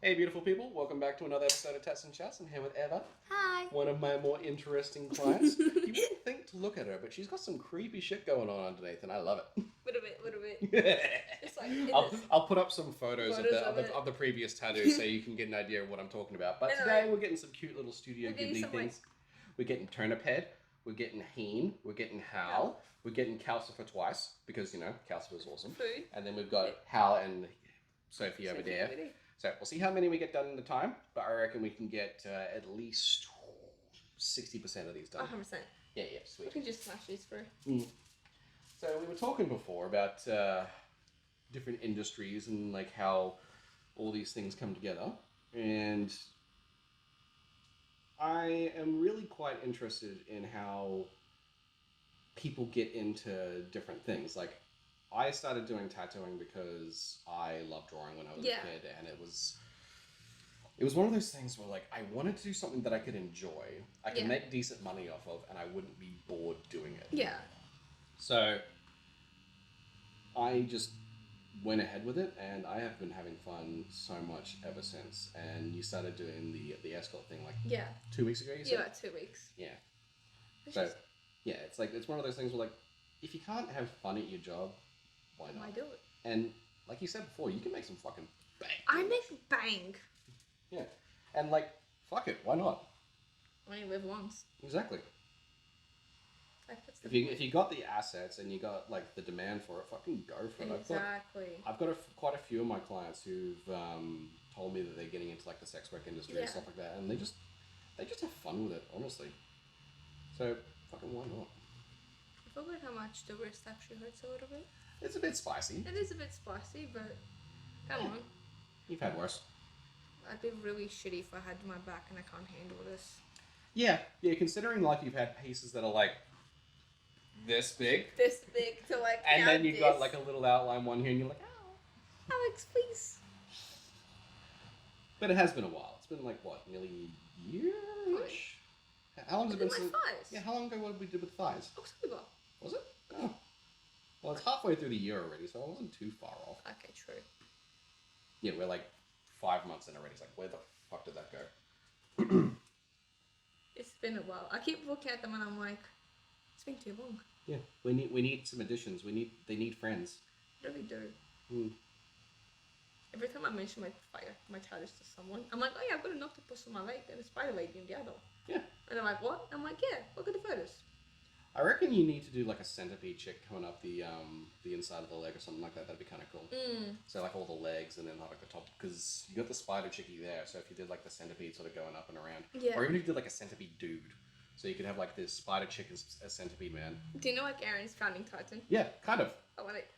Hey, beautiful people. Welcome back to another episode of Tats and Chats. I'm here with Eva, Hi. one of my more interesting clients. You wouldn't think to look at her, but she's got some creepy shit going on underneath, and I love it. Little bit. It's like I'll put up some photos of Photos of the it. of the previous tattoos so you can get an idea of what I'm talking about. But And, today like, we're getting some cute little Studio we're getting Ghibli some, things. We're getting Turnip Head. We're getting Heen. We're getting Howl. Howl. We're getting Calcifer twice because Calcifer's awesome. Food. And then we've got Howl and Sophie over there. So we'll see how many we get done in the time, but I reckon we can get at least 60% of these done. 100%. Yeah, We sweet. can just smash these through. So we were talking before about different industries and like how all these things come together, and I am really quite interested in how people get into different things. Like, I started doing tattooing because I loved drawing when I was a kid, and it was one of those things where like I wanted to do something that I could enjoy, I could make decent money off of, and I wouldn't be bored doing it. Yeah. So I just went ahead with it, and I have been having fun so much ever since. And you started doing the escort thing like 2 weeks ago. You said? Yeah, about 2 weeks. Yeah. It's So just, yeah, it's one of those things where like if you can't have fun at your job, why not? why do it? And like you said before, you can make some fucking bang. I make bang. Yeah. And like, fuck it, why not? Only live once. Exactly. Like, that's If you got the assets and you got like the demand for it, fucking go for it. Exactly. I've got quite a few of my clients who've told me that they're getting into like the sex work industry and stuff like that, and they just have fun with it, honestly. So fucking why not? I forgot how much the wrist actually hurts a little bit. It's a bit spicy. It is a bit spicy, but come on. You've had worse. I'd be really shitty if I had my back and I can't handle this. Yeah. Considering like you've had pieces that are like this big, This big to like. and then you've got like a little outline one here, and you're like, ow. Alex, please. But it has been a while. It's been like what, nearly a year-ish? How long has it been since? Thighs. Yeah, how long ago what did we do with thighs? October. Was it? Oh. Well, it's halfway through the year already, so I wasn't too far off. Okay, true. Yeah, we're like 5 months in already. It's like, where the fuck did that go? It's been a while. I keep looking at them and I'm like, it's been too long. Yeah, we need some additions. They need friends. I really do. Mm. Every time I mention my tattoos to someone, I'm like, oh yeah, I've got an octopus on my leg and a spider leg in the other. Yeah. And they're like, what? I'm like, yeah, look at the photos. I reckon you need to do like a centipede chick coming up the inside of the leg or something like that. That'd be kind of cool. So like all the legs and then like the top, because you got the spider chickie there. So if you did like the centipede sort of going up and around, or even if you did like a centipede dude, so you could have like this spider chick as a centipede man. Do you know like Aaron's founding titan? Yeah, kind of. I want it.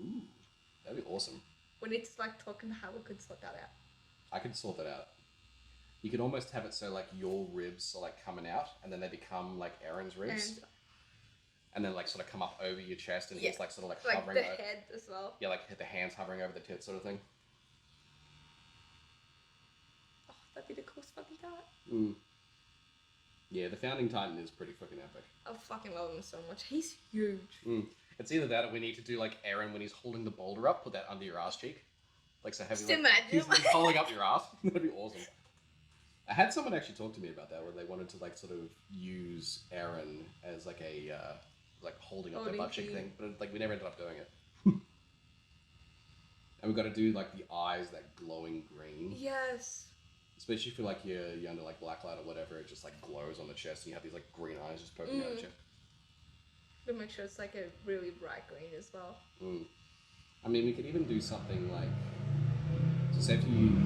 Ooh, that'd be awesome. We need to like talk and how we could sort that out. I could sort that out. You could almost have it so like your ribs are like coming out, and then they become like Aaron's ribs. And then like sort of come up over your chest, and he's like sort of like hovering the head as well. Yeah, like the hands hovering over the tits, sort of thing. Oh, that'd be the coolest fucking cat. Yeah, the founding titan is pretty fucking epic. I fucking love him so much. He's huge. It's either that, or we need to do like Aaron when he's holding the boulder up. Put that under your ass cheek, like so heavy. Just like, imagine he's holding up your ass. That'd be awesome. I had someone actually talk to me about that, where they wanted to like sort of use Aaron as like a like holding up their butt cheek thing, but like we never ended up doing it. And we've got to do like the eyes, that glowing green. Yes. Especially if like you're under like blacklight or whatever, it just like glows on the chest, and you have these like green eyes just poking out at you. But make sure it's like a really bright green as well. I mean, we could even do something like, so say if you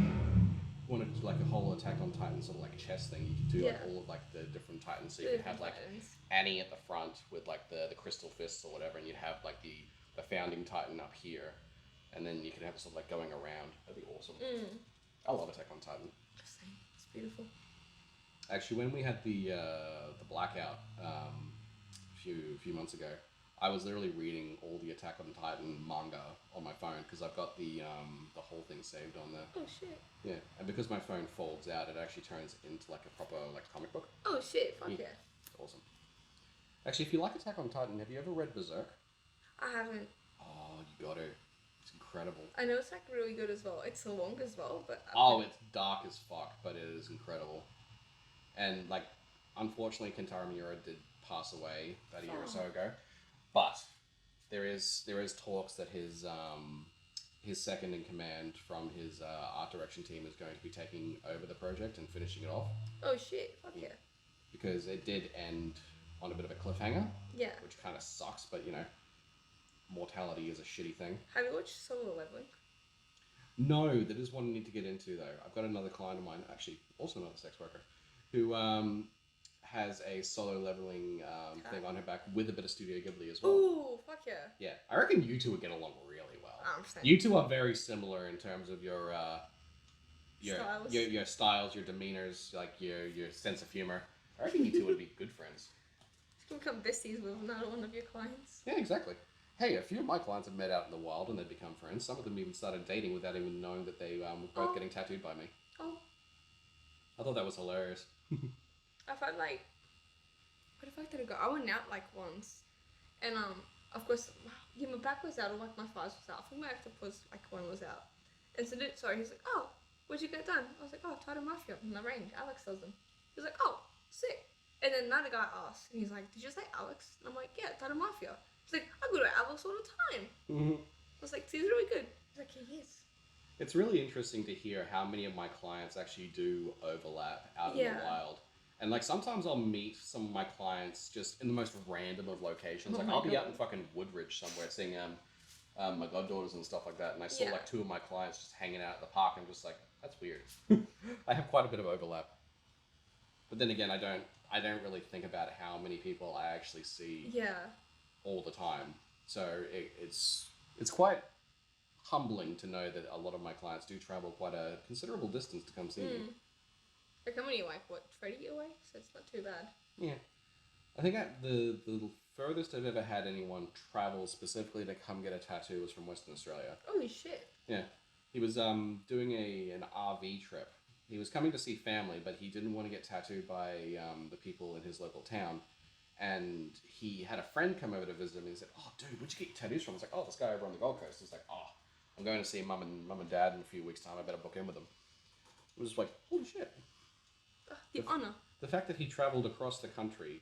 wanted to do like a whole Attack on Titan sort of like chest thing, you could do like all of like the different titans. So you could have like Annie at the front with like the crystal fists or whatever, and you'd have like the founding titan up here, and then you could have it sort of like going around. That'd be awesome. I love Attack on Titan. It's beautiful. Actually, when we had the blackout a few months ago, I was literally reading all the Attack on Titan manga on my phone because I've got the whole thing saved on there. Oh shit. Yeah, and because my phone folds out, it actually turns into like a proper like comic book. Oh shit! Fuck yeah. Awesome. Actually, if you like Attack on Titan, have you ever read Berserk? I haven't. Oh, you got to. It's incredible. I know it's like really good as well. It's long as well, but It's dark as fuck, but it is incredible. And like, unfortunately, Kentaro Miura did pass away about a year or so ago. But there is talks that his second in command from his art direction team is going to be taking over the project and finishing it off. Oh shit! Fuck yeah. Because it did end on a bit of a cliffhanger. Yeah. Which kind of sucks, but mortality is a shitty thing. Have you watched Solo Leveling? No, that is one I need to get into though. I've got another client of mine, actually, also another sex worker, who has a solo leveling thing on her back with a bit of Studio Ghibli as well. Ooh, fuck yeah. Yeah, I reckon you two would get along really well. I'm saying. You two are very similar in terms of your styles, your demeanors, like your sense of humor. I reckon you two would be good friends. You can become besties with another one of your clients. Yeah, exactly. Hey, a few of my clients have met out in the wild and they've become friends. Some of them even started dating without even knowing that they were both getting tattooed by me. Oh. I thought that was hilarious. I felt like, where the fuck did I go? I went out like once, and of course, yeah, my back was out, or like my thighs was out. I think my octopus like one was out, and so he's like, oh, what'd you get done? I was like, oh, Tato Mafia in the range. Alex does them. He's like, oh, sick. And then another guy asked, and he's like, did you say Alex? And I'm like, yeah, Tato Mafia. He's like, I go to Alex all the time. Mm-hmm. I was like, he's really good. He's like, he is. It's really interesting to hear how many of my clients actually do overlap out in the wild. And like sometimes I'll meet some of my clients just in the most random of locations. Like I'll be out in fucking Woodridge somewhere seeing my goddaughters and stuff like that, and I saw like two of my clients just hanging out at the park, and I'm just like, that's weird. I have quite a bit of overlap. But then again, I don't really think about how many people I actually see all the time. So it's quite humbling to know that a lot of my clients do travel quite a considerable distance to come see me. Like how many, like what, 30 away? So it's not too bad. Yeah. I think the furthest I've ever had anyone travel specifically to come get a tattoo was from Western Australia. Holy shit. Yeah. He was doing an RV trip. He was coming to see family, but he didn't want to get tattooed by the people in his local town. And he had a friend come over to visit him, and he said, oh, dude, where'd you get your tattoos from? I was like, oh, this guy over on the Gold Coast. He's like, oh, I'm going to see mum and dad in a few weeks' time. I better book in with them. It was like, holy shit. The honour. The fact that he travelled across the country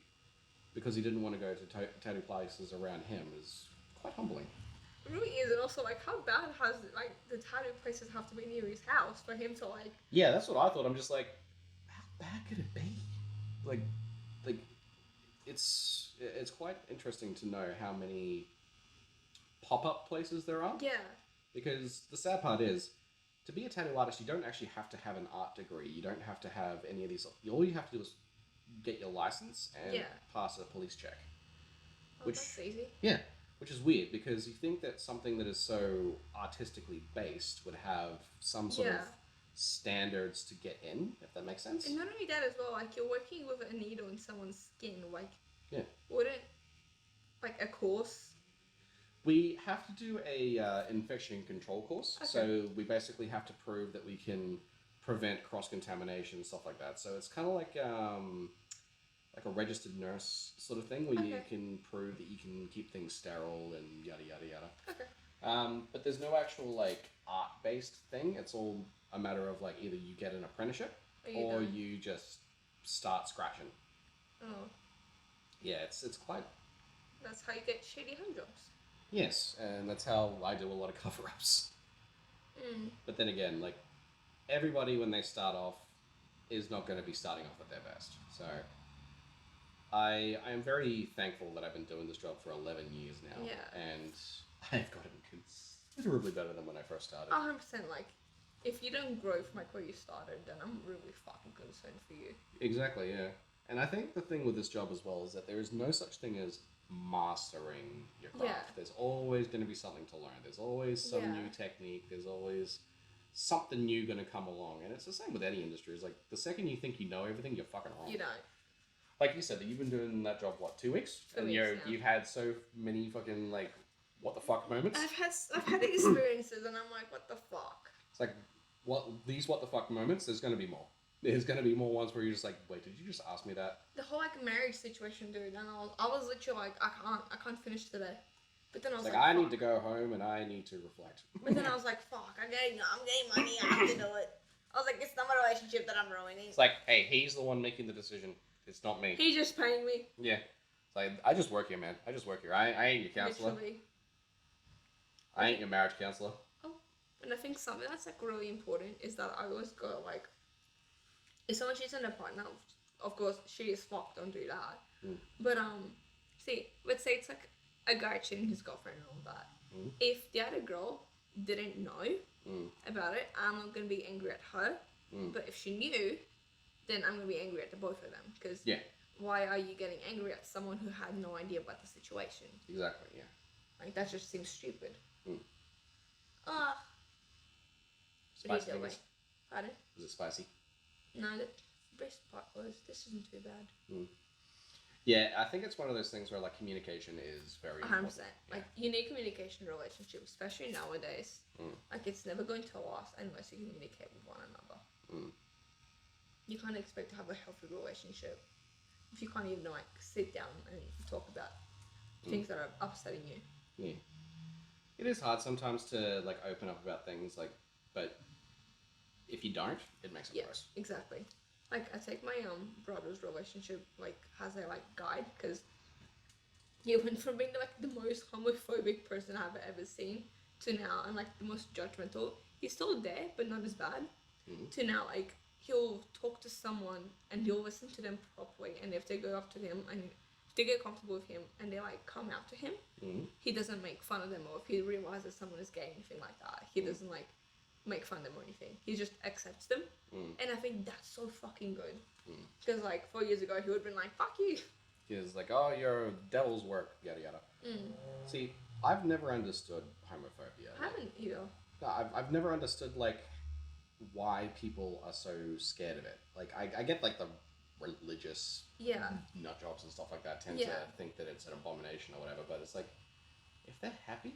because he didn't want to go to tattoo places around him is quite humbling. It really is, and also like how bad has like the tattoo places have to be near his house for him to like... Yeah, that's what I thought. I'm just like, how bad could it be? Like it's quite interesting to know how many pop-up places there are. Yeah. Because the sad part is, to be a tattoo artist, you don't actually have to have an art degree. You don't have to have any of these. All you have to do is get your license and pass a police check. That's easy. Yeah, which is weird because you think that something that is so artistically based would have some sort of standards to get in, if that makes sense. And not only that as well, like you're working with a needle in someone's skin, like wouldn't like a course... We have to do a infection control course. Okay. So we basically have to prove that we can prevent cross-contamination, stuff like that. So it's kind of like a registered nurse sort of thing where you can prove that you can keep things sterile and yada, yada, yada. Okay. But there's no actual like art-based thing. It's all a matter of like either you get an apprenticeship or you just start scratching. Oh. Yeah, it's quite... That's how you get shady hand jobs. Yes, and that's how I do a lot of cover-ups. But then again, like, everybody when they start off is not going to be starting off at their best. So, I am very thankful that I've been doing this job for 11 years now. Yeah. And I've gotten considerably better than when I first started. 100%, like, if you don't grow from like where you started, then I'm really fucking concerned for you. Exactly, yeah. And I think the thing with this job as well is that there is no such thing as mastering your craft. Yeah. There's always going to be something to learn. There's always some new technique. There's always something new going to come along. And it's the same with any industry. It's like the second you think you know everything, you're fucking wrong. You don't. Like you said, you've been doing that job, what, 2 weeks? 2 weeks now. You've had so many fucking, like, what the fuck moments? I've had experiences and I'm like, what the fuck? It's like, what the fuck moments, there's going to be more. There's going to be more ones where you're just like, wait, did you just ask me that? The whole like marriage situation, dude, and I was literally like, I can't finish today. But then I was like, like, I need to go home and I need to reflect. But then I was like, fuck, I'm getting money, I have to do it. I was like, it's not my relationship that I'm ruining. It's like, hey, he's the one making the decision. It's not me. He's just paying me. Yeah. It's like, I just work here, man. I just work here. I ain't your counselor. Literally. I ain't your marriage counselor. Oh, and I think something that's like really important is that I always go like, if someone cheats on their partner, of course she is fucked. Don't do that. But see, let's say it's like a guy cheating his girlfriend and all that. If the other girl didn't know about it, I'm not gonna be angry at her. But if she knew, then I'm gonna be angry at the both of them. Because why are you getting angry at someone who had no idea about the situation? Exactly. Yeah. Like that just seems stupid. Spicy. Pardon? Is it spicy? No, the best part was this isn't too bad. Yeah, I think it's one of those things where like communication is very 100%. important. Like you need communication in relationships, especially nowadays. Like it's never going to last unless you communicate with one another. You can't expect to have a healthy relationship if you can't even like sit down and talk about things that are upsetting you. Yeah. It is hard sometimes to like open up about things like, but if you don't, it makes it worse. Exactly. Like I take my brother's relationship like as a like guide because he went from being like the most homophobic person I've ever seen to now and like the most judgmental. He's still there, but not as bad. To now like he'll talk to someone and he'll listen to them properly, and if they go up to him and if they get comfortable with him and they like come out to him, he doesn't make fun of them, or if he realizes someone is gay, anything like that, he doesn't like make fun of them or anything. He just accepts them, and I think that's so fucking good. Because like 4 years ago, he would have been like, "Fuck you." He was like, "Oh, you're devil's work, yada yada." See, I've never understood homophobia. I haven't either. No, I've never understood like why people are so scared of it. Like I get like the religious nut jobs and stuff like that tend to think that it's an abomination or whatever, but it's like if they're happy,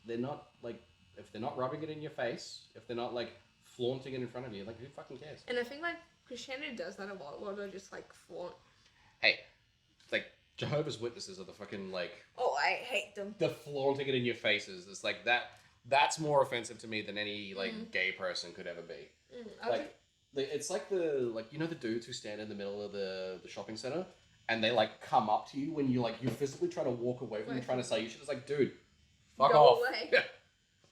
they're not like if they're not rubbing it in your face, if they're not like flaunting it in front of you, like who fucking cares? And I think like Christianity does that a lot, where they just like flaunt. Hey, it's like Jehovah's Witnesses are the fucking like. Oh, I hate them. The flaunting it in your faces. It's like that. That's more offensive to me than any like gay person could ever be. Like, it's like the the dudes who stand in the middle of the shopping center and they like come up to you when you physically try to walk away from them trying to say you shit. It's like, dude, fuck off. Away.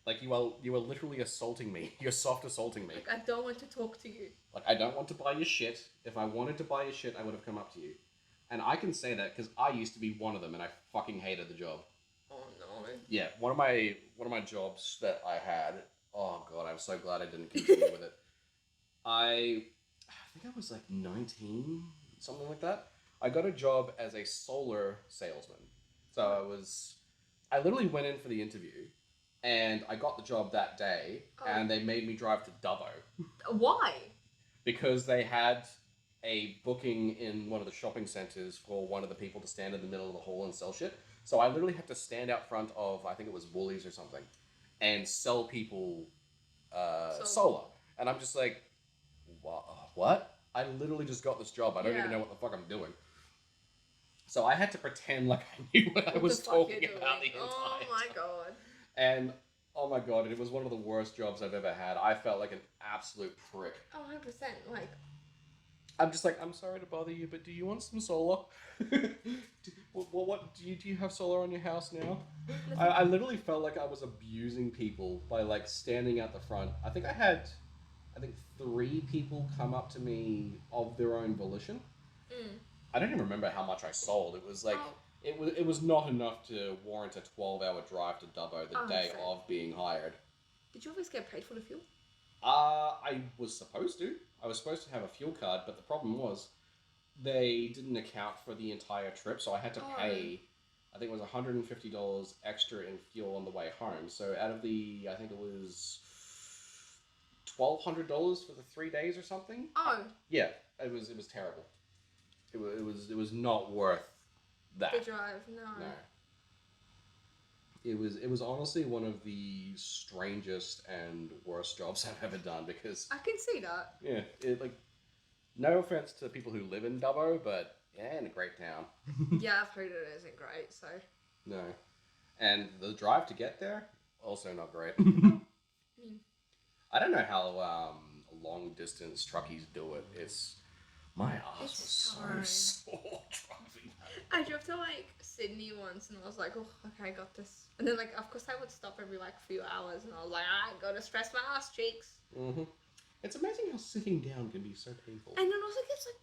Like you are literally assaulting me. You're soft assaulting me. Like I don't want to talk to you. Like I don't want to buy your shit. If I wanted to buy your shit, I would have come up to you. And I can say that because I used to be one of them, and I fucking hated the job. Oh no. Yeah, one of my jobs that I had. Oh god, I'm so glad I didn't continue with it. I think I was like 19, something like that. I got a job as a solar salesman. So I literally went in for the interview, and I got the job that day, and they made me drive to Dubbo. Why? Because they had a booking in one of the shopping centers for one of the people to stand in the middle of the hall and sell shit. So I literally had to stand out front of, I think it was Woolies or something, and sell people solar. And I'm just like, what? I literally just got this job. I don't even know what the fuck I'm doing. So I had to pretend like I knew what I was talking about the entire time. Oh my god. And oh my god, it was one of the worst jobs I've ever had. I felt like an absolute prick. Oh, 100%. Like, I'm just like, I'm sorry to bother you, but do you want some solar? What do you have solar on your house now? I literally felt like I was abusing people by like standing at the front. I think I had 3 people come up to me of their own volition. I don't even remember how much I sold. It was like it was not enough to warrant a 12-hour drive to Dubbo the day of being hired. Did you always get paid for the fuel? I was supposed to. I was supposed to have a fuel card, but the problem was they didn't account for the entire trip, so I had to pay, I think it was $150 extra in fuel on the way home. So out of the, I think it was $1,200 for the 3 days or something. Oh. Yeah, it was terrible. It was not worth that. The drive, no. It was honestly one of the strangest and worst jobs I've ever done because I can see that. Yeah, no offense to people who live in Dubbo, but yeah, in a great town. Yeah, I've heard it isn't great, so. No, And the drive to get there, also not great. Mm. I don't know how long distance truckies do it. My ass was so sore driving. I drove to like Sydney once and I was like, oh, okay, I got this. And then like, of course, I would stop every like few hours and I was like, I gotta stress my ass cheeks. Mm-hmm. It's amazing how sitting down can be so painful. And then also gets like,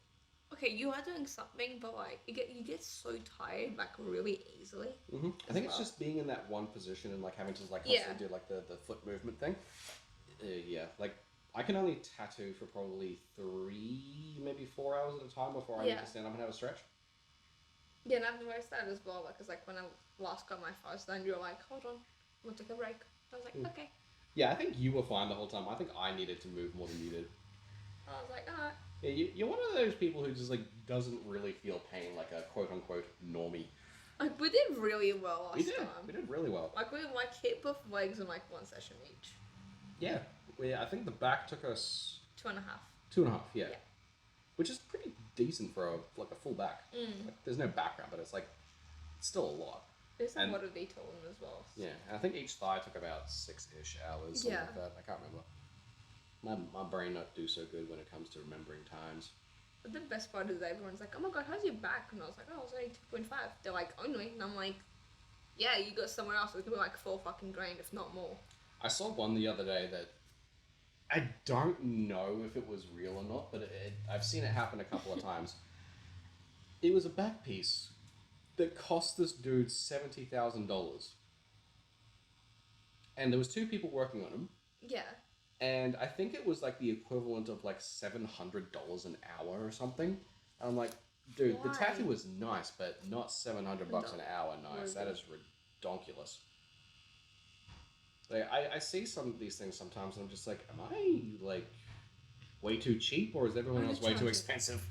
okay, you are doing something, but like you get so tired like really easily. Mm-hmm. I think it's just being in that one position and like having to like do like the foot movement thing. Yeah, like I can only tattoo for probably 3, maybe 4 hours at a time before I need to stand up and have a stretch. Yeah, and I've noticed that as well. Because like when I last got my first done, you were like, hold on, we'll take a break. I was like, okay. Yeah, I think you were fine the whole time. I think I needed to move more than you did. I was like, alright. Yeah, you're one of those people who just like doesn't really feel pain like a quote unquote normie. Like we did really well last time. We did really well. Like we like hit both legs in like 1 session each. Yeah. I think the back took us 2.5. 2.5, yeah. Which is pretty decent for a full back. Like, there's no background, but it's still a lot. There's a lot of detail in them as well. Yeah, and I think each thigh took about 6-ish hours. Something like that. I can't remember. My brain not do so good when it comes to remembering times. But the best part is everyone's like, oh my god, how's your back? And I was like, oh, it's only 2.5. They're like, only? And I'm like, yeah, you go somewhere else. It's gonna be like 4 fucking grand, if not more. I saw one the other day that I don't know if it was real or not, but I've seen it happen a couple of times. It was a back piece that cost this dude $70,000. And there was 2 people working on him. Yeah. And I think it was like the equivalent of like $700 an hour or something. And I'm like, dude, the tattoo was nice, but not $700 an hour nice. That is redonkulous. Like, I see some of these things sometimes and I'm just like, am I like way too cheap or is everyone else way too expensive?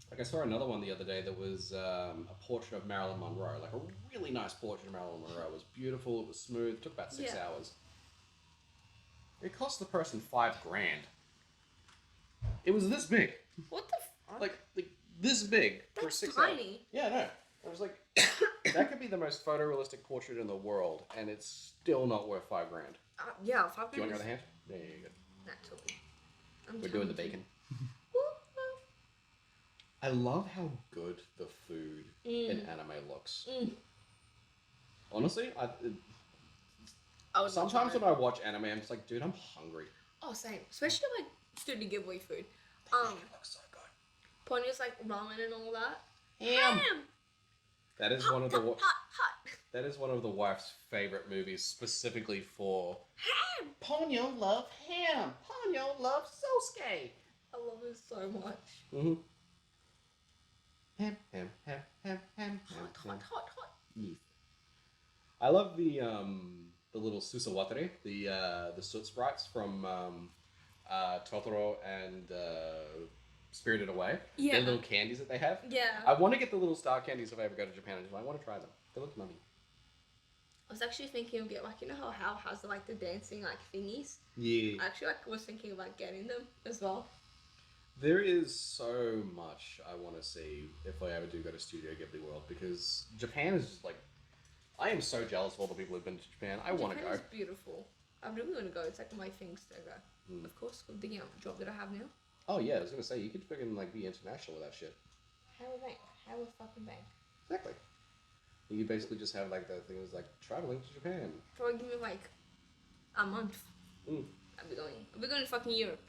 Like I saw another one the other day that was a portrait of Marilyn Monroe, like a really nice portrait of Marilyn Monroe. It was beautiful, it was smooth, it took about 6 hours. It cost the person $5 grand. It was this big. What the fuck? Like this big for 6 hours. That's tiny. Yeah, no. I was like, that could be the most photorealistic portrait in the world, and it's still not worth $5 grand. Yeah, $5 grand. Do you want your other hand? Yeah, you good. Naturally. We're doing the bacon. I love how good the food in anime looks. Honestly, sometimes when I watch anime, I'm just like, dude, I'm hungry. Oh, same. Especially like Studio Ghibli food. It looks so good. Ponyo's like ramen and all that. Ham. That is one of the hot. That is one of the wife's favorite movies, specifically for ham. Ponyo love ham. Ponyo loves Sosuke. I love it so much. Mm-hmm. Ham. Hot. Yes. I love the little Susawatere, the soot sprites from Totoro and Spirited Away. Yeah. The little candies that they have. Yeah. I want to get the little star candies if I ever go to Japan. I want to try them. They look yummy. I was actually thinking of like, you know how Hal has like the dancing like thingies? Yeah. I actually was thinking about getting them as well. There is so much I want to see if I ever do go to Studio Ghibli World because Japan is just like, I am so jealous of all the people who've been to Japan. I want to go. Japan is beautiful. I really want to go. It's like my things to go. Of course, with the job that I have now. Oh yeah, I was gonna say you could freaking like be international with that shit. How a fucking bank. Exactly. You basically just have like the thing is like traveling to Japan. Probably give me like a month. Mm. I'll be going to fucking Europe.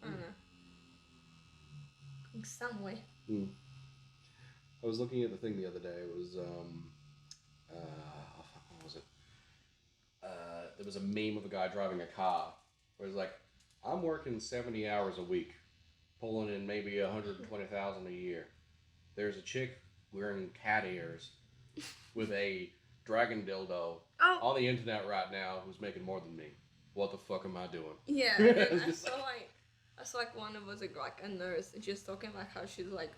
I don't know. Going somewhere. I was looking at the thing the other day. It was what was it? There was a meme of a guy driving a car where he's like, I'm working 70 hours a week, pulling in maybe 120,000 a year. There's a chick wearing cat ears with a dragon dildo on the internet right now who's making more than me. What the fuck am I doing? Yeah, and I saw like one of us like a nurse just talking about how she's like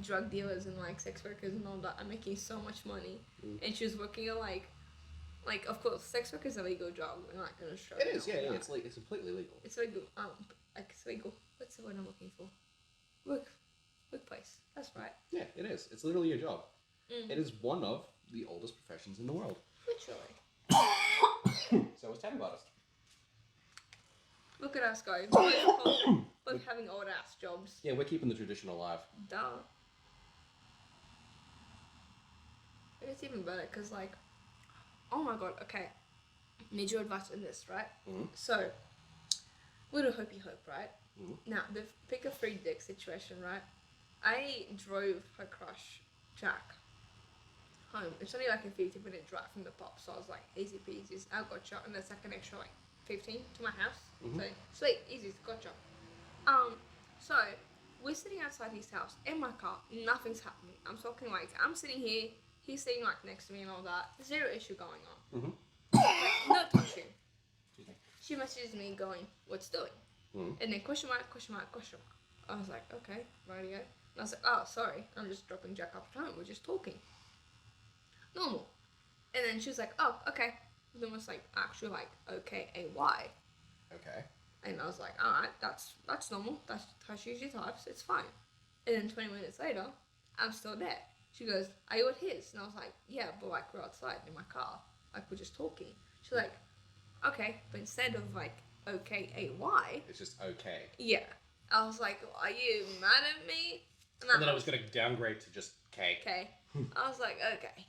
drug dealers and like sex workers and all that are making so much money, and she's working at like of course sex work is a legal job. We're not gonna show it. It is, yeah, it's completely legal. It's legal. It's legal. What's the word I'm looking for? Workplace. That's right. Yeah, it is. It's literally your job. It is one of the oldest professions in the world. Literally. So is tattoo artist. Look at us go. Both having old ass jobs. Yeah, we're keeping the tradition alive. Duh. It's even better because, like, oh my god, okay. Need your advice on this, right? Mm-hmm. So, little hopey hope, right? Mm-hmm. Now, the pick a free dick situation, right? I drove her crush, Jack, home. It's only like a 15-minute drive from the pub, so I was like, easy peasy. I gotcha. And that's like an extra, like, 15 to my house. Mm-hmm. So, sweet, easy, gotcha. So, we're sitting outside his house in my car, nothing's happening. I'm talking like, I'm sitting here, he's sitting like next to me and all that. Zero issue going on. Mm-hmm. Like, no touching. She messages me going, what's doing? Mm-hmm. And then question mark, question mark, question mark. I was like, okay, radio. And I was like, oh, sorry, I'm just dropping Jack off at home. We're just talking. Normal. And then she was like, oh, okay. And then was like, actually like, okay, A-Y. Okay. And I was like, alright, that's normal. That's how she usually types. It's fine. And then 20 minutes later, I'm still there. She goes, are you at his? And I was like, yeah, but like we're outside in my car. Like we're just talking. She's like, okay. But instead of like, okay, A-Y. It's just okay. Yeah. I was like, are you mad at me? And then I was going to downgrade to just K. Okay. I was like, okay.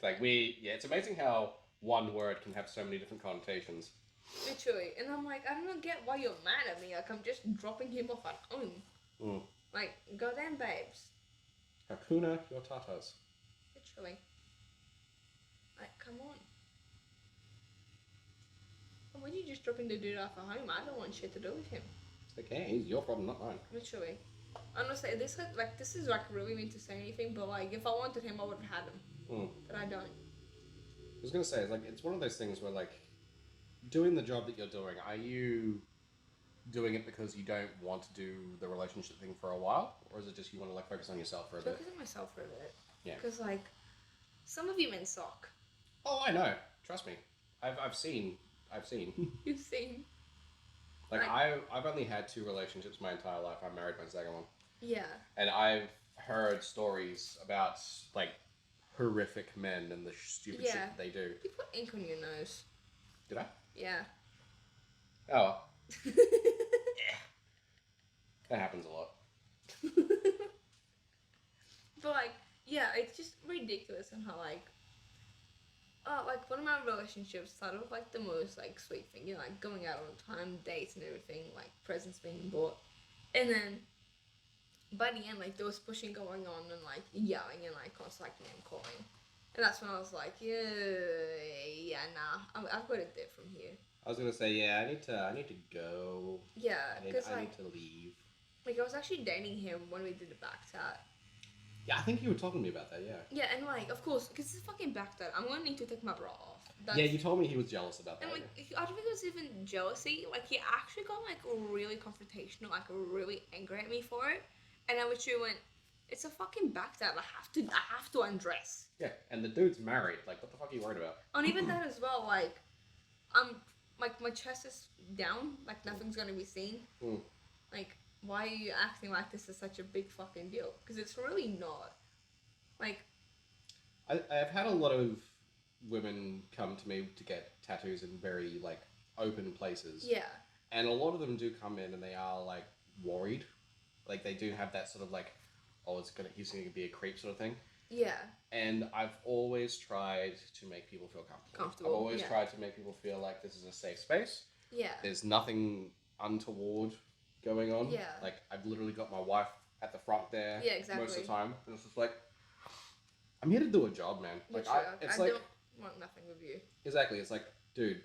Like it's amazing how one word can have so many different connotations. Literally. And I'm like, I don't get why you're mad at me. Like, I'm just dropping him off at home. Mm. Like, goddamn babes. Hakuna your tatas. Literally. Like, come on. Why would you just dropping the dude off at home? I don't want shit to do with him. It's okay, it's your problem, not mine. Literally. Honestly, this is like really mean to say anything, but like, if I wanted him, I would have had him. Mm. But I don't. I was gonna say, like, it's one of those things where, like, doing the job that you're doing, are you doing it because you don't want to do the relationship thing for a while, or is it just you want to like focus on yourself for a bit? Focus on myself for a bit. Yeah. Because like, some of you men suck. Oh, I know. Trust me. I've seen. You've seen. Like I've only had 2 relationships my entire life. I married my second one. Yeah. And I've heard stories about like horrific men and the stupid shit that they do. You put ink on your nose. Did I? Yeah. Oh. Yeah. That happens a lot. But like, yeah, it's just ridiculous and how like, like one of my relationships started with like the most like sweet thing, you know, like going out all the time, dates and everything, like presents being bought, and then by the end, like there was pushing going on and like yelling and like constantly like name calling, and that's when I was like, nah, I've got it there from here. I was gonna say, yeah, I need to go. Yeah, because I need to leave. Like I was actually dating him when we did the back tat. Yeah, I think you were talking to me about that, yeah. Yeah, and like, of course, because it's fucking back tat, I'm gonna need to take my bra off. Yeah, you told me he was jealous about that. And like, I don't think it was even jealousy. Like, he actually got like really confrontational, like really angry at me for it. And I literally went, "It's a fucking back tat. I have to undress." Yeah, and the dude's married. Like, what the fuck are you worried about? And even that as well. Like, like my chest is down. Like nothing's gonna be seen. Mm. Like, why are you acting like this is such a big fucking deal? Because it's really not. Like, I've had a lot of women come to me to get tattoos in very like open places. Yeah. And a lot of them do come in and they are like worried. Like they do have that sort of like, oh, he's gonna be a creep sort of thing. Yeah. And I've always tried to make people feel comfortable. I've always tried to make people feel like this is a safe space. Yeah. There's nothing untoward going on. Yeah. Like I've literally got my wife at the front there. Yeah, exactly. Most of the time, and it's just like, I'm here to do a job, man. Like I don't want nothing with you. Exactly. It's like, dude.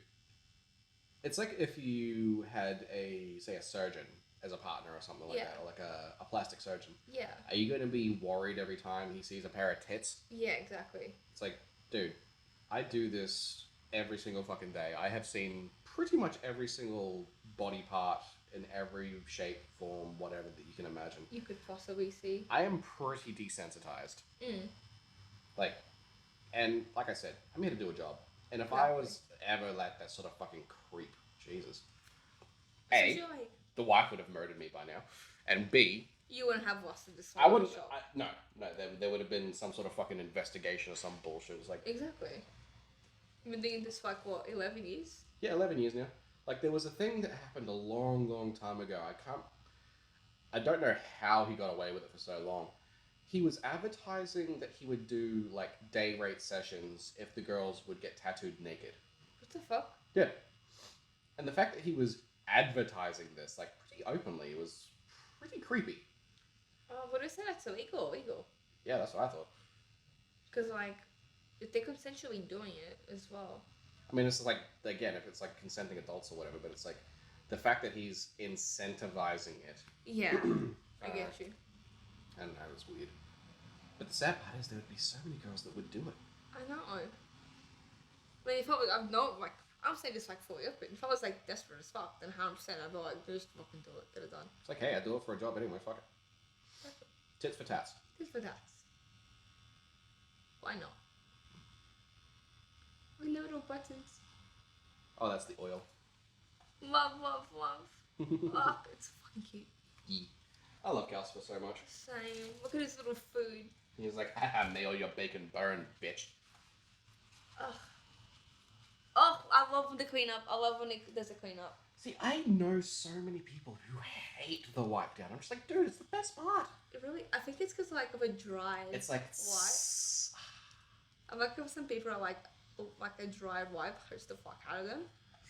It's like if you had a surgeon as a partner or something like that, or like a plastic surgeon. Yeah. Are you going to be worried every time he sees a pair of tits? Yeah, exactly. It's like, dude, I do this every single fucking day. I have seen pretty much every single body part in every shape, form, whatever that you can imagine. You could possibly see. I am pretty desensitized. Mm. Like, and like I said, I'm here to do a job. And if I was ever like that sort of fucking creep, Jesus. A, the wife would have murdered me by now. And B, You wouldn't have lost this. I wouldn't. No. There would have been some sort of fucking investigation or some bullshit. It's like exactly. I've been doing this for like what 11 years. Yeah, 11 years now. Like there was a thing that happened a long time ago. I don't know how he got away with it for so long. He was advertising that he would do like day rate sessions if the girls would get tattooed naked. What the fuck? Yeah. And the fact that he was advertising this like pretty openly was pretty creepy. But is that's illegal? Illegal. Yeah, that's what I thought. Because like, if they're consensually doing it as well. I mean, it's like again, if it's like consenting adults or whatever, but it's like the fact that he's incentivizing it. Yeah, I get you. I don't know, it's weird. But the sad part is there would be so many girls that would do it. I know. I mean, if I was, I'm saying this like fully open. If I was like desperate as fuck, then 100% I'd be like, just fucking do it, get it done. It's like, hey, I do it for a job anyway, fuck it. Perfect. Tits for tats. Tits for tats. Why not? With little buttons. Oh, that's the oil. Love. Oh, it's fucking cute. Yeah. I love Calcifer so much. Same. Look at his little food. He's like, haha, may all your bacon burn, bitch. Ugh. Oh, I love the cleanup. I love when there's a cleanup. See, I know so many people who hate the wipe down. I'm just like, dude, it's the best part. It really, I think it's because like of a dry. It's like wipe. I like if some people are like a dry wipe hurts the fuck out of them.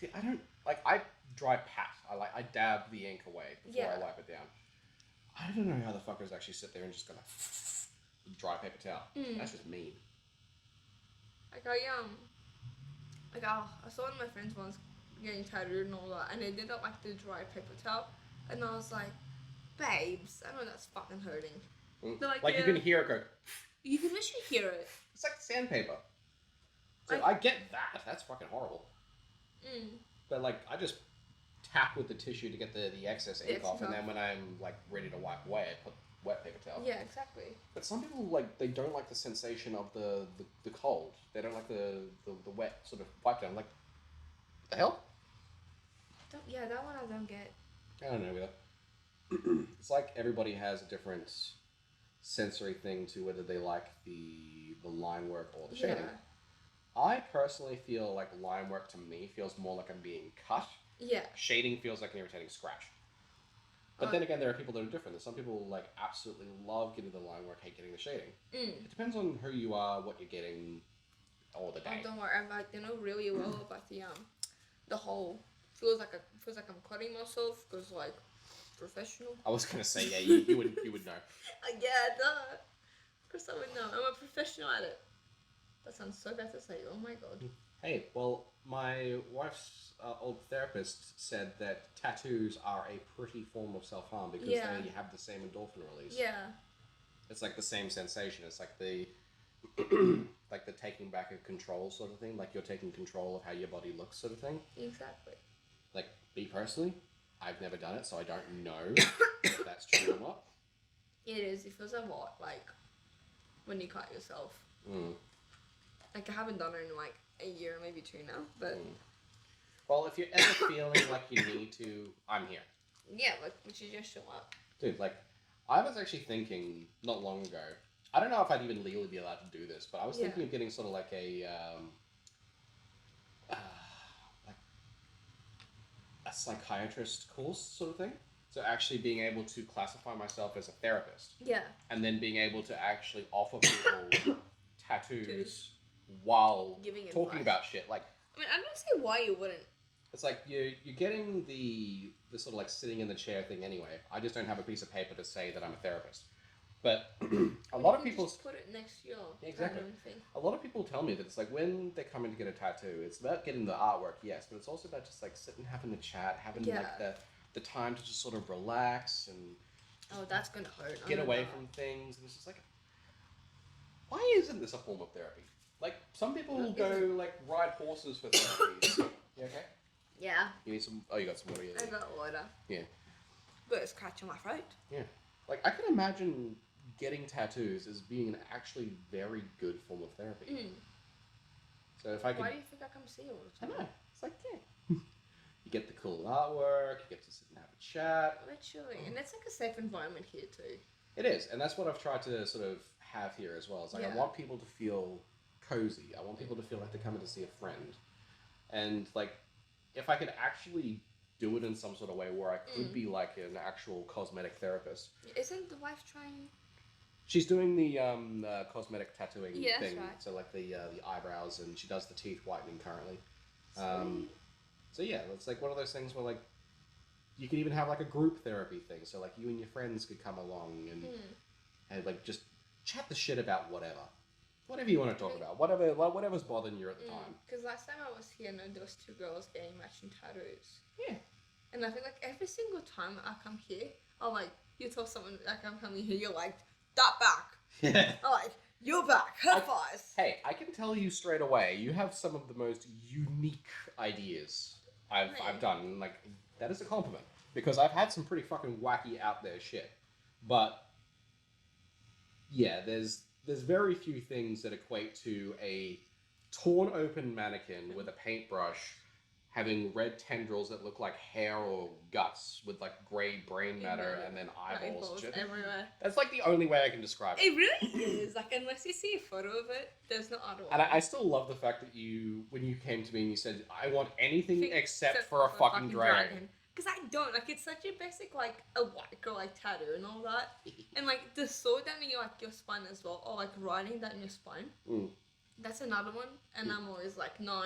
See, I don't like. I dry pat. I dab the ink away before I wipe it down. I don't know how the fuckers actually sit there and just gonna dry paper towel. That's just mean. Like I saw one of my friends once getting tattooed and all that, and they did it like the dry paper towel, and I was like, babes, I know that's fucking hurting. Like you can hear it go. You can literally hear it. It's like sandpaper. So I get that. That's fucking horrible. But like, I just tap with the tissue to get the excess ink off, and then when I'm like ready to wipe away, I put wet paper towel. Yeah, exactly. But some people they don't like the sensation of the cold. They don't like the wet sort of wipe down. Like, what the hell? That one I don't get. I don't know either. It's like everybody has a different sensory thing to whether they like the line work or the shading. Yeah. I personally feel like line work to me feels more like I'm being cut. Yeah. Shading feels like an irritating scratch. But then again, there are people that are different. There's some people like absolutely love getting the line work, hate getting the shading. It depends on who you are, what you're getting, all the day. Oh, don't worry. I know really well about the whole feels like I'm cutting myself because like professional. I was gonna say you would know. Yeah, duh. Of course I would know. I'm a professional at it. That sounds so bad to say. Oh my god. Hey, well, my wife's old therapist said that tattoos are a pretty form of self-harm because they have the same endorphin release. Yeah. It's like the same sensation. It's like the like the taking back of control sort of thing. Like you're taking control of how your body looks sort of thing. Exactly. Like, me personally, I've never done it, so I don't know if that's true or not. It is. It feels a lot like when you cut yourself. Like, I haven't done it in like a year, maybe 2 now, but... Well, if you're ever feeling like you need to, I'm here. Yeah, like, which is just show up. Dude, like, I was actually thinking not long ago, I don't know if I'd even legally be allowed to do this, but I was thinking of getting sort of like a psychiatrist course sort of thing. So actually being able to classify myself as a therapist. Yeah. And then being able to actually offer people tattoos while talking about shit. Like, I mean, I don't see why you wouldn't. It's like you're getting the sort of like sitting in the chair thing anyway. I just don't have a piece of paper to say that I'm a therapist. But a lot of people just put it next to your exactly. A lot of people tell me that it's like when they come in to get a tattoo, it's about getting the artwork, yes, but it's also about just like sitting, having the chat, having like the time to just sort of relax and that's gonna hurt. Get away from things, and it's just like, why isn't this a form of therapy? Like some people go like ride horses for therapy. You okay? Yeah. You need some. Oh, you got some water. I got water. Yeah. But it's scratching my throat. Yeah. Like I can imagine getting tattoos as being an actually very good form of therapy. So if I could... Why do you think I come see you all the time? I know. It's like, yeah. You get the cool artwork, you get to sit and have a chat. Literally. And it's like a safe environment here too. It is, and that's what I've tried to sort of have here as well. It's like I want people to feel cozy. I want people to feel like they're coming to see a friend. And like, if I could actually do it in some sort of way where I could be like an actual cosmetic therapist. Isn't the wife trying? She's doing the cosmetic tattooing thing. That's right. So like the eyebrows, and she does the teeth whitening currently. So yeah, it's like one of those things where like you could even have like a group therapy thing. So like you and your friends could come along and like just chat the shit about whatever you want to talk about, whatever's bothering you at the time. Because last time I was here, there was 2 girls getting matching tattoos. Yeah. And I think like every single time I come here, I'm like, you tell someone like I'm coming here, you're like, that back. Yeah. I'm like, you're back. High fives. Hey, I can tell you straight away, you have some of the most unique ideas I've done. Like, that is a compliment. Because I've had some pretty fucking wacky out there shit. But yeah, there's very few things that equate to a torn open mannequin with a paintbrush having red tendrils that look like hair or guts with like grey brain matter and then eyeballs everywhere. That's like the only way I can describe it. It really is. Like, unless you see a photo of it, there's no other way. And I still love the fact that when you came to me and you said, I want anything except for a fucking dragon. Because I don't. Like, it's such a basic, like, a white girl, like, tattoo and all that. And, like, the sword down your spine as well. Or, like, writing down your spine. That's another one. And I'm always like, no.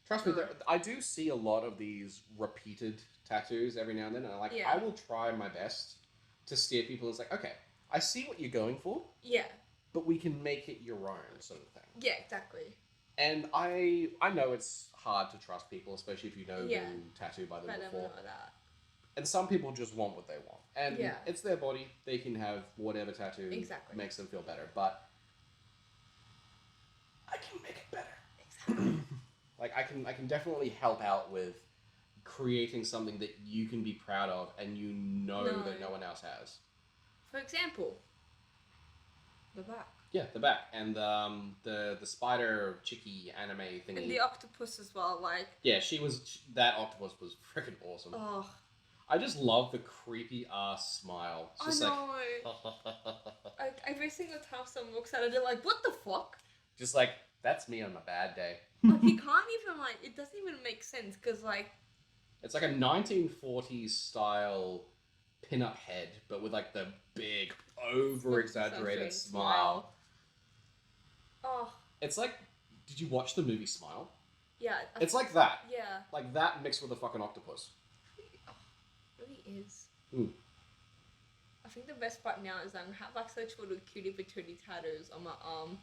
Trust me, I do see a lot of these repeated tattoos every now and then. And I will try my best to steer people. It's like, okay, I see what you're going for. Yeah. But we can make it your own sort of thing. Yeah, exactly. And I know it's hard to trust people, especially if you know them tattooed by them before. And some people just want what they want. And it's their body. They can have whatever tattoo makes them feel better. But I can make it better. Exactly. Like, I can definitely help out with creating something that you can be proud of and you know that no one else has. For example, the back. Yeah, the back. And the spider chicky anime thingy. And the octopus as well, like... Yeah, that octopus was freaking awesome. Oh. I just love the creepy ass smile. It's just I know. Like, every single time someone looks at it, they're like, what the fuck? Just like, that's me on my bad day. Like, you can't even, like, it doesn't even make sense, because, like... It's like a 1940s style pin-up head, but with, like, the big, over-exaggerated smile. Oh. It's like, did you watch the movie Smile? Yeah. It's like that. Yeah. Like that mixed with a fucking octopus. Oh, it really is. I think the best part now is I have, like, such little cutie patootie tattoos on my arm.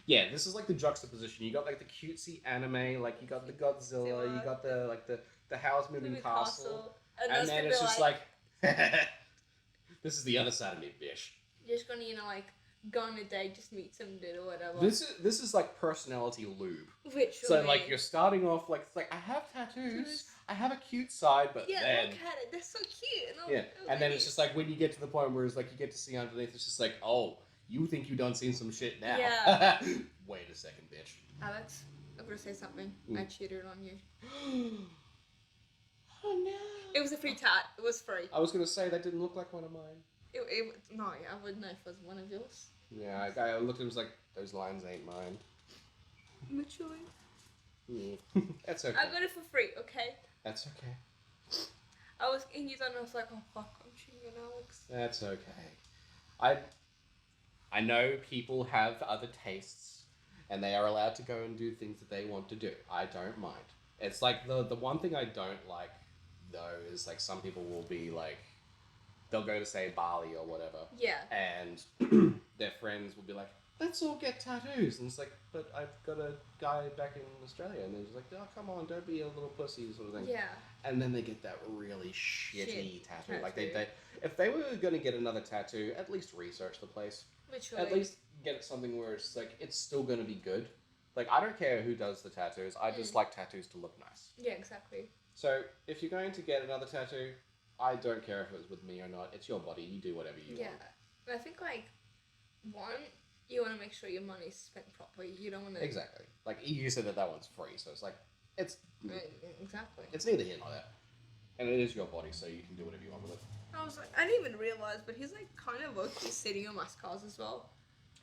Yeah, this is like the juxtaposition. You got like the cutesy anime, like you got the Godzilla, you got the like the Howl's Moving Castle, and then it's just like this is the other side of me, bitch. You're just gonna, like, go on a date, just meet some dude or whatever. This is like personality lube. Literally. So like you're starting off like it's like I have tattoos, I have a cute side, but then look at it, they're so cute. And then it's just like when you get to the point where it's like you get to see underneath, it's just like, oh. You think you done seen some shit now. Yeah. Wait a second, bitch. Alex, I'm gonna say something. I cheated on you. Oh no. It was a free tat. It was free. I was gonna say that didn't look like one of mine. No, I wouldn't know if it was one of yours. Yeah, I looked at him and was like, those lines ain't mine. Literally. That's okay. I got it for free, okay? That's okay. I was in his and I was like, oh fuck, I'm cheating, Alex. That's okay. I know people have other tastes, and they are allowed to go and do things that they want to do. I don't mind. It's like the one thing I don't like, though, is like some people will be like, they'll go to say Bali or whatever. Yeah. And their friends will be like, let's all get tattoos. And it's like, but I've got a guy back in Australia. And they're just like, oh, come on, don't be a little pussy sort of thing. Yeah. And then they get that really shitty tattoo. Like, they if they were going to get another tattoo, at least research the place. Literally. At least get something where it's like, it's still going to be good. Like, I don't care who does the tattoos. I just like tattoos to look nice. Yeah, exactly. So, if you're going to get another tattoo, I don't care if it's with me or not. It's your body. You do whatever you want. Yeah. I think, like, you want to make sure your money's spent properly. You don't want to... Exactly. Like, you said that one's free, so it's like, it's... Exactly. It's neither here nor there. And it is your body, so you can do whatever you want with it. I was like, I didn't even realize, but he's like kind of low-key sitting on my scars as well.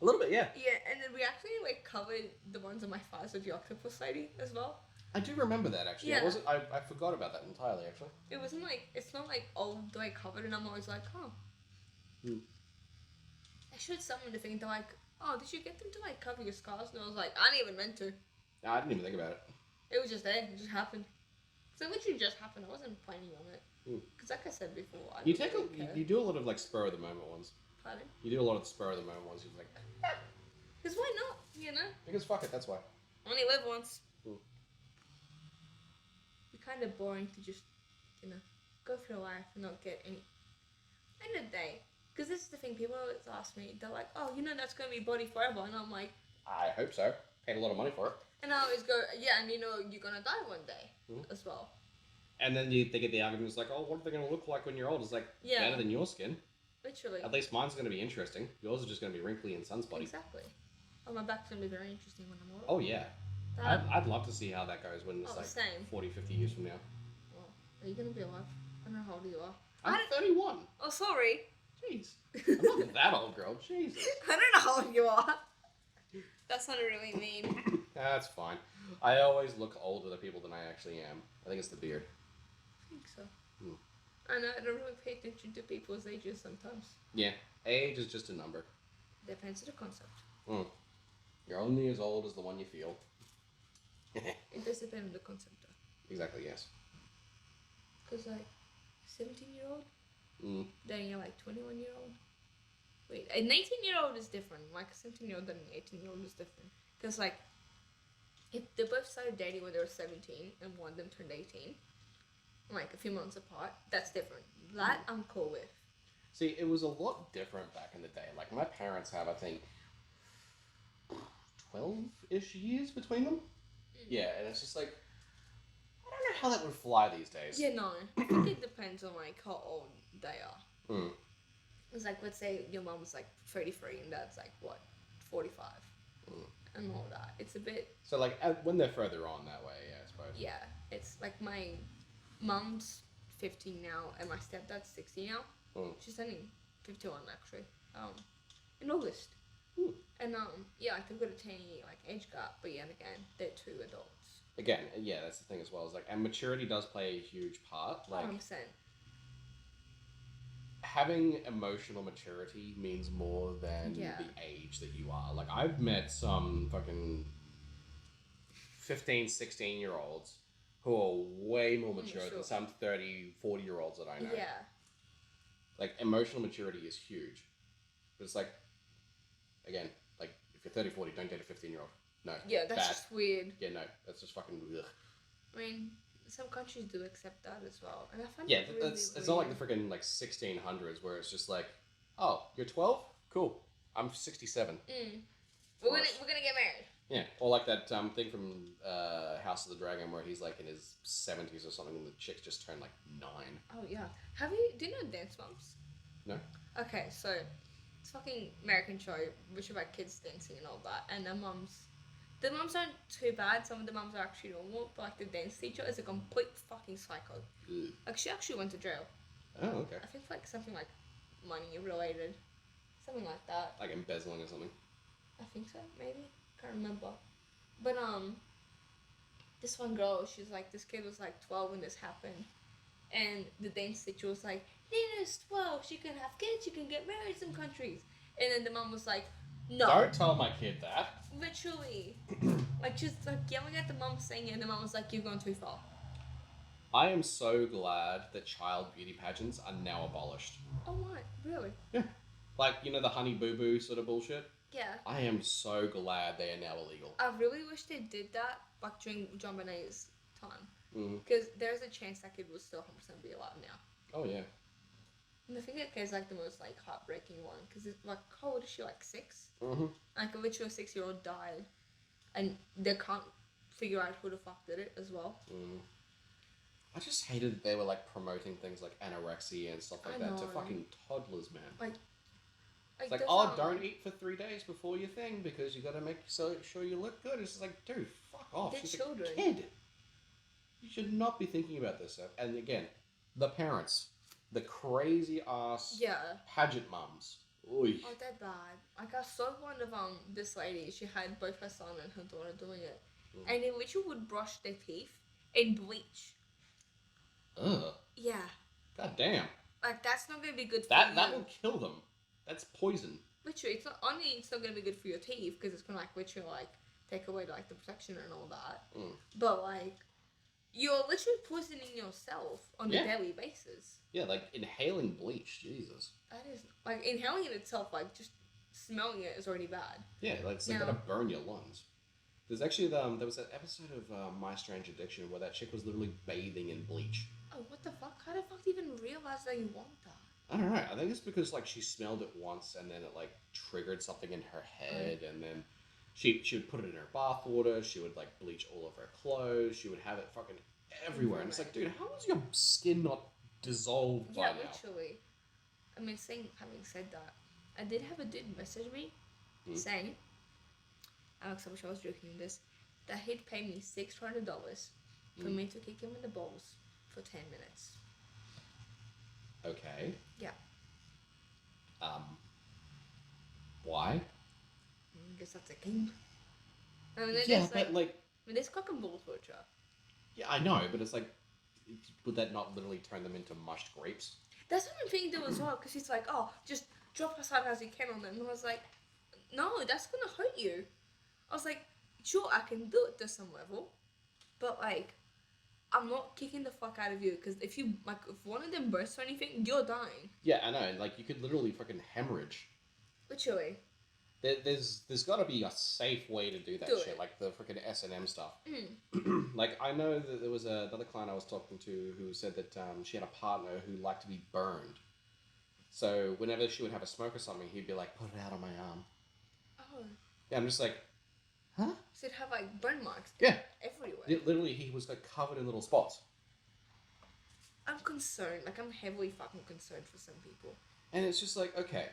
A little bit, yeah. Yeah, and then we actually like covered the ones on my thighs with the octopus lady as well. I do remember that actually. Yeah. I forgot about that entirely actually. It wasn't like, it's not like all the way covered, and I'm always like, oh. I showed someone the thing, they're like, oh, did you get them to like cover your scars? And I was like, I didn't even meant to. No, I didn't even think about it. It was just there, it just happened. So it literally just happened, I wasn't planning on it. Because like I said before, you do a lot of like spur of the moment ones. Pardon? You do a lot of the spur of the moment ones. You're like, because why not? You know? Because fuck it, that's why. Only live once. Be kind of boring to just, you know, go through life and not get any. End of the day, because this is the thing. People always ask me. They're like, "Oh, you know, that's gonna be body forever," and I'm like, I hope so. Paid a lot of money for it. And I always go, "Yeah, and you know, you're gonna die one day as well." And then they get the argument, it's like, oh, what are they going to look like when you're old? It's like, better than your skin. Literally. At least mine's going to be interesting. Yours is just going to be wrinkly and sunspotty. Exactly. Oh, my back's going to be very interesting when I'm old. Oh, yeah. I'd love to see how that goes when it's like same. 40, 50 years from now. Oh, are you going to be alive? I don't know how old you are. I'm 31. Oh, sorry. Jeez. I'm not that old, girl. Jesus. I don't know how old you are. That sounded really mean. That's fine. I always look older to people than I actually am. I think it's the beard. I think so. I know, I don't really pay attention to people's ages sometimes. Yeah, age is just a number. Depends on the concept. You're only as old as the one you feel. It does depend on the concept though. Exactly, yes. Because like, 17-year-old? Dating a like 21-year-old? Wait, an 18-year-old is different. Like a 17-year-old and an 18-year-old is different. Because like, if they both started dating when they were 17 and one of them turned 18, like a few months apart, that's different. That I'm cool with. See, it was a lot different back in the day. Like my parents have, I think, 12-ish years between them. Yeah, and it's just like, I don't know how that would fly these days. Yeah, no. I think it depends on like how old they are. It's like, let's say your mom's like 33 and dad's like, what, 45? And all that. It's a bit... So like, when they're further on that way, yeah, I suppose. Yeah, it's like my mum's 15 now and my stepdad's 60 now. She's turning 51 actually, in August. And yeah, like they've got a 10-year like age gap, but yeah, and again, they're two adults. Again, yeah, that's the thing as well. Is like, and maturity does play a huge part. Like, 100%. Having emotional maturity means more than the age that you are. Like, I've met some fucking 15, 16-year-olds who are way more mature than some 30, 40-year-olds that I know. Yeah. Like, emotional maturity is huge. But it's like, again, like, if you're 30, 40, don't date a 15-year-old. No. Yeah, that's just weird. Yeah, no, that's just fucking ugh. I mean, some countries do accept that as well. And I find it really weird. It's not like the freaking, like, 1600s where it's just like, oh, you're 12? Cool. I'm 67. We're gonna get married. Yeah, or like that thing from House of the Dragon where he's like in his 70s or something and the chick just turned like 9. Oh yeah. Do you know Dance Moms? No. Okay, so it's a fucking American show which is about kids dancing and all that, and the mums aren't too bad. Some of the mums are actually normal, but like the dance teacher is a complete fucking psycho. Like she actually went to jail. Oh, okay. I think like something like money related, something like that. Like embezzling or something. I think so, maybe. Can't remember. But this one girl, she's like, this kid was like 12 when this happened, and the dance teacher was like, Nina's 12, she can have kids, she can get married in some countries. And then the mom was like, no. Don't tell my kid that. Literally. Like, just like yelling at the mom saying it, and the mom was like, you've gone too far. I am so glad that child beauty pageants are now abolished. Oh, what? Really? Yeah. Like, you know, the Honey Boo Boo sort of bullshit? Yeah. I am so glad they are now illegal. I really wish they did that, like, during John Bonet's time. Because there's a chance that kid will still 100% be alive now. Oh, yeah. And I think that is like the most like heartbreaking one because it's like, how old is she? Like 6? Mm-hmm. Like a literal 6-year-old died, and they can't figure out who the fuck did it as well. I just hated that they were like promoting things like anorexia and stuff like that to fucking toddlers, man. Like it's like, oh, don't eat for 3 days before your thing because you got to make sure you look good. It's just like, dude, fuck off. They're She's children. a kid. You should not be thinking about this stuff. And again, the parents, the crazy ass pageant mums. Oy. Oh, they're bad. Like, I saw one of this lady. She had both her son and her daughter doing it, and they literally would brush their teeth in bleach. Ugh. Yeah. God damn. Like, that's not gonna be good for that will kill them. That's poison. Literally, it's not gonna be good for your teeth because it's gonna like literally like take away like the protection and all that. But like, you're literally poisoning yourself on a daily basis. Yeah, like inhaling bleach, Jesus. That is like inhaling it itself, like just smelling it is already bad. Yeah, like it's gonna burn your lungs. There's actually there was that episode of My Strange Addiction where that chick was literally bathing in bleach. Oh, what the fuck? How the fuck do you even realize that you want that? I don't know. I think it's because like she smelled it once and then it like triggered something in her head, and then she would put it in her bath water. She would like bleach all of her clothes. She would have it fucking everywhere, and it's like, dude, how is your skin not dissolved by now? Yeah, literally. I mean, having said that, I did have a dude message me saying, Alex, I wish I was joking in this, that he'd pay me $600 for me to kick him in the balls for 10 minutes. Okay. Yeah. Why? I guess that's a game. I mean, there's cock and ball torture. Yeah, I know, but it's like, would that not literally turn them into mushed grapes? That's what I'm thinking though as well, because he's like, oh, just drop as hard as you can on them. And I was like, no, that's gonna hurt you. I was like, sure, I can do it to some level, but like, I'm not kicking the fuck out of you, because if one of them bursts or anything, you're dying. Yeah, I know. Like, you could literally fucking hemorrhage. Literally. There's got to be a safe way to do that shit, like the freaking S&M stuff. Like, I know that there was another client I was talking to who said that she had a partner who liked to be burned. So whenever she would have a smoke or something, he'd be like, put it out on my arm. Oh. Yeah, I'm just like, huh? So it'd have like burn marks. Yeah. Everywhere. Literally, he was like covered in little spots. I'm concerned. Like, I'm heavily fucking concerned for some people. And it's just like, okay,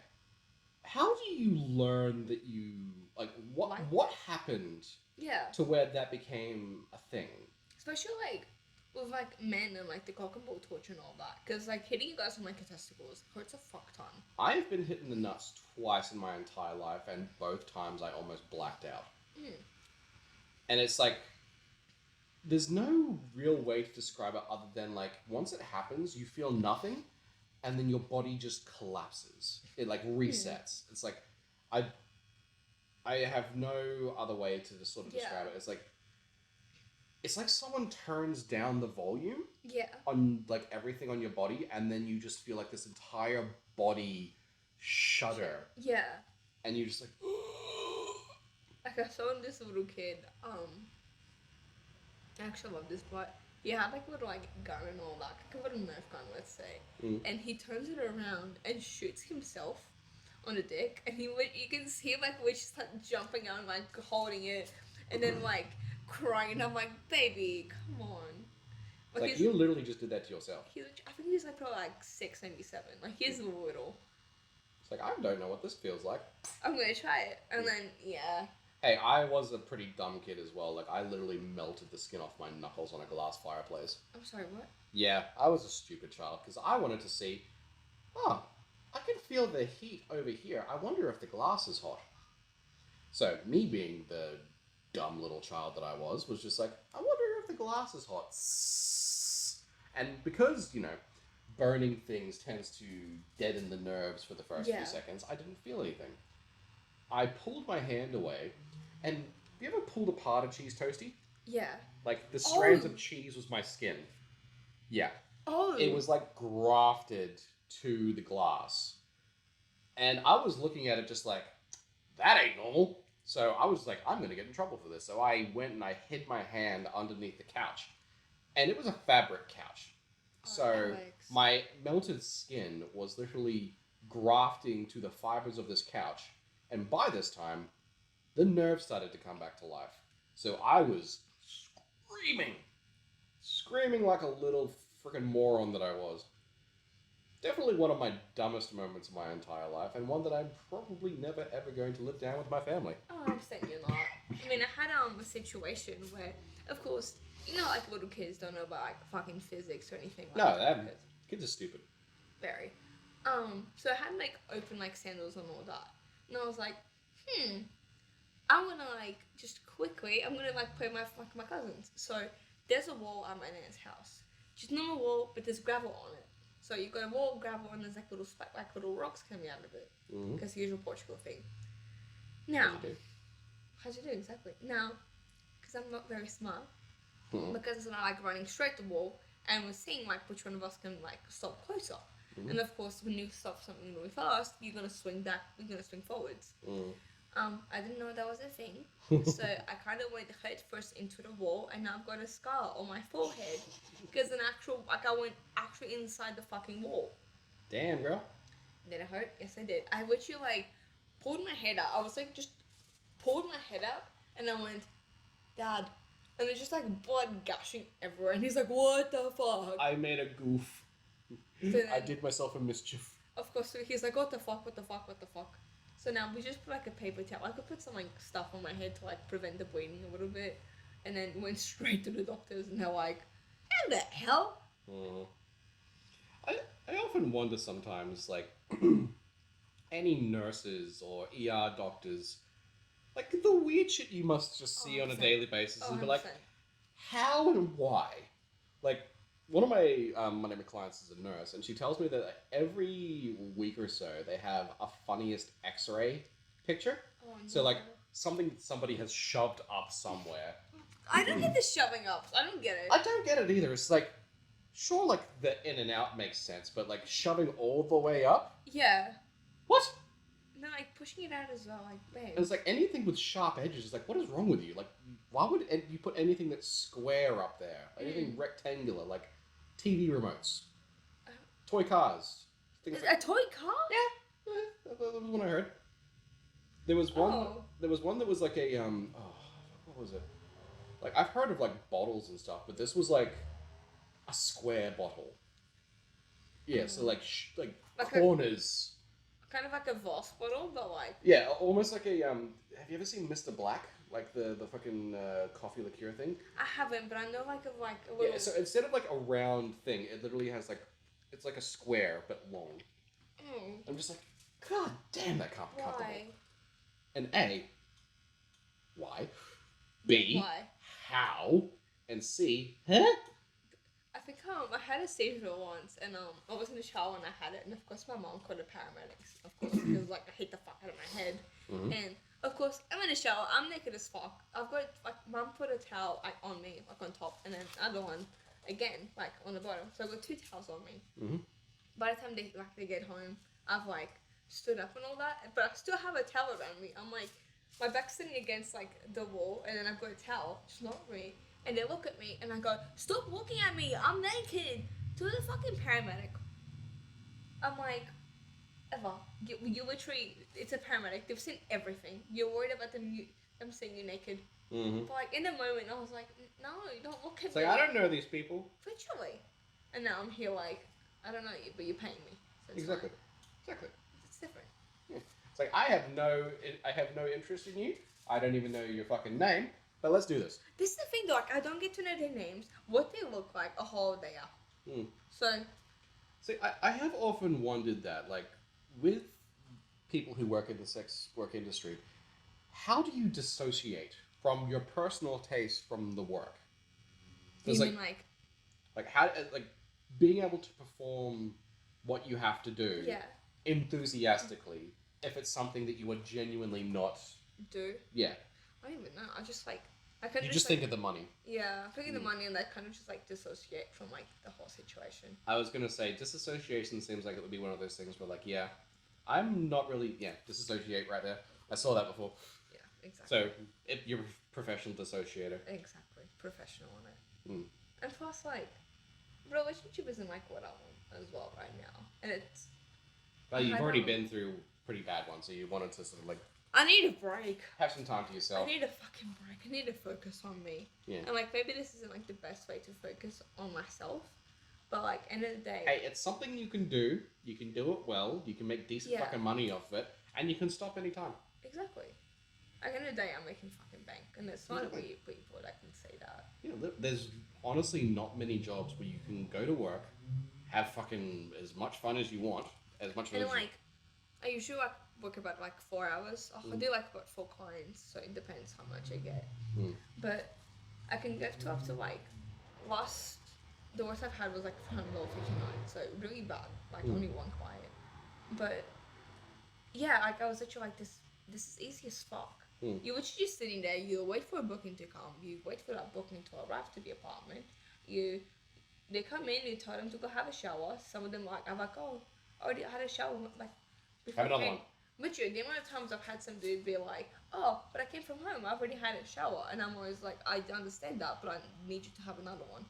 how do you learn that you like what happened? Yeah. To where that became a thing. Especially like with like men and like the cock and ball torture and all that, because like hitting you guys on like your testicles hurts a fuck ton. I've been hit in the nuts twice in my entire life, and both times I almost blacked out. And it's like, there's no real way to describe it other than like once it happens, you feel nothing. And then your body just collapses. It like resets. It's like, I have no other way to just sort of describe it. It's like someone turns down the volume on like everything on your body, and then you just feel like this entire body shudder. Yeah. And you just like, like I saw this little kid, I actually love this, but he had like a little like gun and all that, like a little Nerf gun, let's say, and he turns it around and shoots himself on the dick, and you can see like which start jumping out and like holding it, and then like crying. And I'm like, baby, come on. Like you literally just did that to yourself. I think he's like probably like 6, maybe 7. Like he's little. It's like, I don't know what this feels like. I'm gonna try it, and then Hey, I was a pretty dumb kid as well. Like, I literally melted the skin off my knuckles on a glass fireplace. I'm sorry, what? Yeah, I was a stupid child, because I wanted to see, I can feel the heat over here. I wonder if the glass is hot. So, me being the dumb little child that I was just like, I wonder if the glass is hot. And because, burning things tends to deaden the nerves for the first few seconds, I didn't feel anything. I pulled my hand away, and have you ever pulled apart a cheese toastie? Yeah. Like, the strands of cheese was my skin. Yeah. Oh. It was, like, grafted to the glass. And I was looking at it just like, that ain't normal. So I was like, I'm going to get in trouble for this. So I went and I hid my hand underneath the couch. And it was a fabric couch. So Alex. My melted skin was literally grafting to the fibers of this couch. And by this time, the nerves started to come back to life. So I was screaming like a little freaking moron that I was. Definitely one of my dumbest moments of my entire life, and one that I'm probably never ever going to live down with my family. Oh, I understand you're not. I mean, I had a situation where, of course, like little kids don't know about like fucking physics or anything like that. No, Kids are stupid. Very. So I had like open like sandals and all that, and I was like, I'm gonna like just quickly. I'm gonna like play my cousins. So there's a wall at my nan's house. Just normal wall, but there's gravel on it. So you've got a wall, gravel, and there's like little rocks coming out of it. Because the usual Portugal thing. Now, how'd you do exactly? Now, because I'm not very smart, my cousins and I like running straight to the wall, and we're seeing like which one of us can like stop closer. And of course, when you stop something really fast, you're gonna swing back. You're gonna swing forwards. I didn't know that was a thing, so I kind of went head first into the wall, and now I've got a scar on my forehead because I went actually inside the fucking wall. Damn, girl. Did it hurt? Yes, I did. I literally like pulled my head out. I was like just pulled my head out, and I went, Dad. And there's just like blood gushing everywhere, and he's like, "What the fuck?" I made a goof. So then, I did myself a mischief. Of course, so he's like, "What the fuck? What the fuck? What the fuck?" So now we just put like a paper towel. I could put some like stuff on my head to like prevent the bleeding a little bit, and then went straight to the doctors, and they're like, "How the hell?" I often wonder sometimes, like, any nurses or ER doctors, like, the weird shit you must just see on a daily basis, and be like, how and why? Like, one of my my clients is a nurse, and she tells me that every week or so they have a funniest X-ray picture. Oh, no. So like something that somebody has shoved up somewhere. I don't get the shoving up. I don't get it. I don't get it either. It's like, sure, like the in and out makes sense, but like shoving all the way up. Yeah. What? No, like pushing it out as well, like babe. It's like anything with sharp edges is like, what is wrong with you? Like, why would you put anything that's square up there? Anything rectangular, like TV remotes, toy cars. Things like... A toy car? Yeah, that was one I heard. There was one. Oh. There was one that was like a what was it? Like I've heard of like bottles and stuff, but this was like a square bottle. Yeah, so like corners. Kind of like a Voss bottle, but like... Yeah, almost like a, have you ever seen Mr. Black? Like the fucking coffee liqueur thing? I haven't, but I know like of like a little... Yeah, so instead of like a round thing, it literally has like, it's like a square, but long. I'm just like, God damn, that can't be comfortable. Why? And A, why? B, why? How? And C, huh? I think I had a seizure once, and I was in the shower and I had it, and of course my mom called the paramedics, of course, because like I hit the fuck out of my head, and of course I'm in the shower, I'm naked as fuck. I've got like mom put a towel like on me, like on top, and then another one again like on the bottom, so I've got two towels on me. By the time they get home, I've like stood up and all that, but I still have a towel around me. I'm like, my back's sitting against like the wall, and then I've got a towel, it's not me. And they look at me, and I go, "Stop looking at me! I'm naked!" To the fucking paramedic. I'm like, Eva, you literally, it's a paramedic. They've seen everything. You're worried about them seeing you naked. But like in the moment, I was like, no, don't look at me. It's like, I don't know these people. Literally. And now I'm here like, I don't know you, but you're paying me. So exactly. Exactly. It's different. Yeah. It's like, I have no interest in you. I don't even know your fucking name. But let's do this. This is the thing though, like, I don't get to know their names, what they look like, or how old they are. So... See, I have often wondered that, like, with people who work in the sex work industry, how do you dissociate from your personal taste from the work? You mean like... Like, how, like, being able to perform what you have to do enthusiastically, if it's something that you are genuinely not... Do? Yeah. I don't even know. I just like... You just think of the money. Yeah, I'm thinking the money and that kind of just like dissociate from like the whole situation. I was going to say, disassociation seems like it would be one of those things where like, yeah, I'm not really... Yeah, disassociate right there. I saw that before. Yeah, exactly. So, if you're a professional dissociator. Exactly. Professional on it. And plus like, relationship isn't like what I want as well right now. And it's... Well, you've already been through pretty bad ones, so you wanted to sort of like... I need a break. Have some time to yourself. I need a fucking break. I need to focus on me. Yeah. And like maybe this isn't like the best way to focus on myself, but like end of the day. Hey, it's something you can do. You can do it well. You can make decent fucking money off it, and you can stop anytime. Exactly. Like end of the day, I'm making fucking bank, and there's not a few people that can say that. Yeah, there's honestly not many jobs where you can go to work, have fucking as much fun as you want, as much fun and as like, I usually like work about like 4 hours. I do like about 4 clients, so it depends how much I get. But I can get to up to like the worst I've had was like $159, so really bad. Like only one client, but yeah, like I was literally like this is easy as fuck. You literally just sitting there. You wait for a booking to come. You wait for that booking to arrive to the apartment. They come in. You tell them to go have a shower. Some of them I'm like, oh, I already had a shower. Like before have another one. Literally, the amount of times I've had some dude be like, oh, but I came from home. I've already had a shower, and I'm always like, I understand that, but I need you to have another one.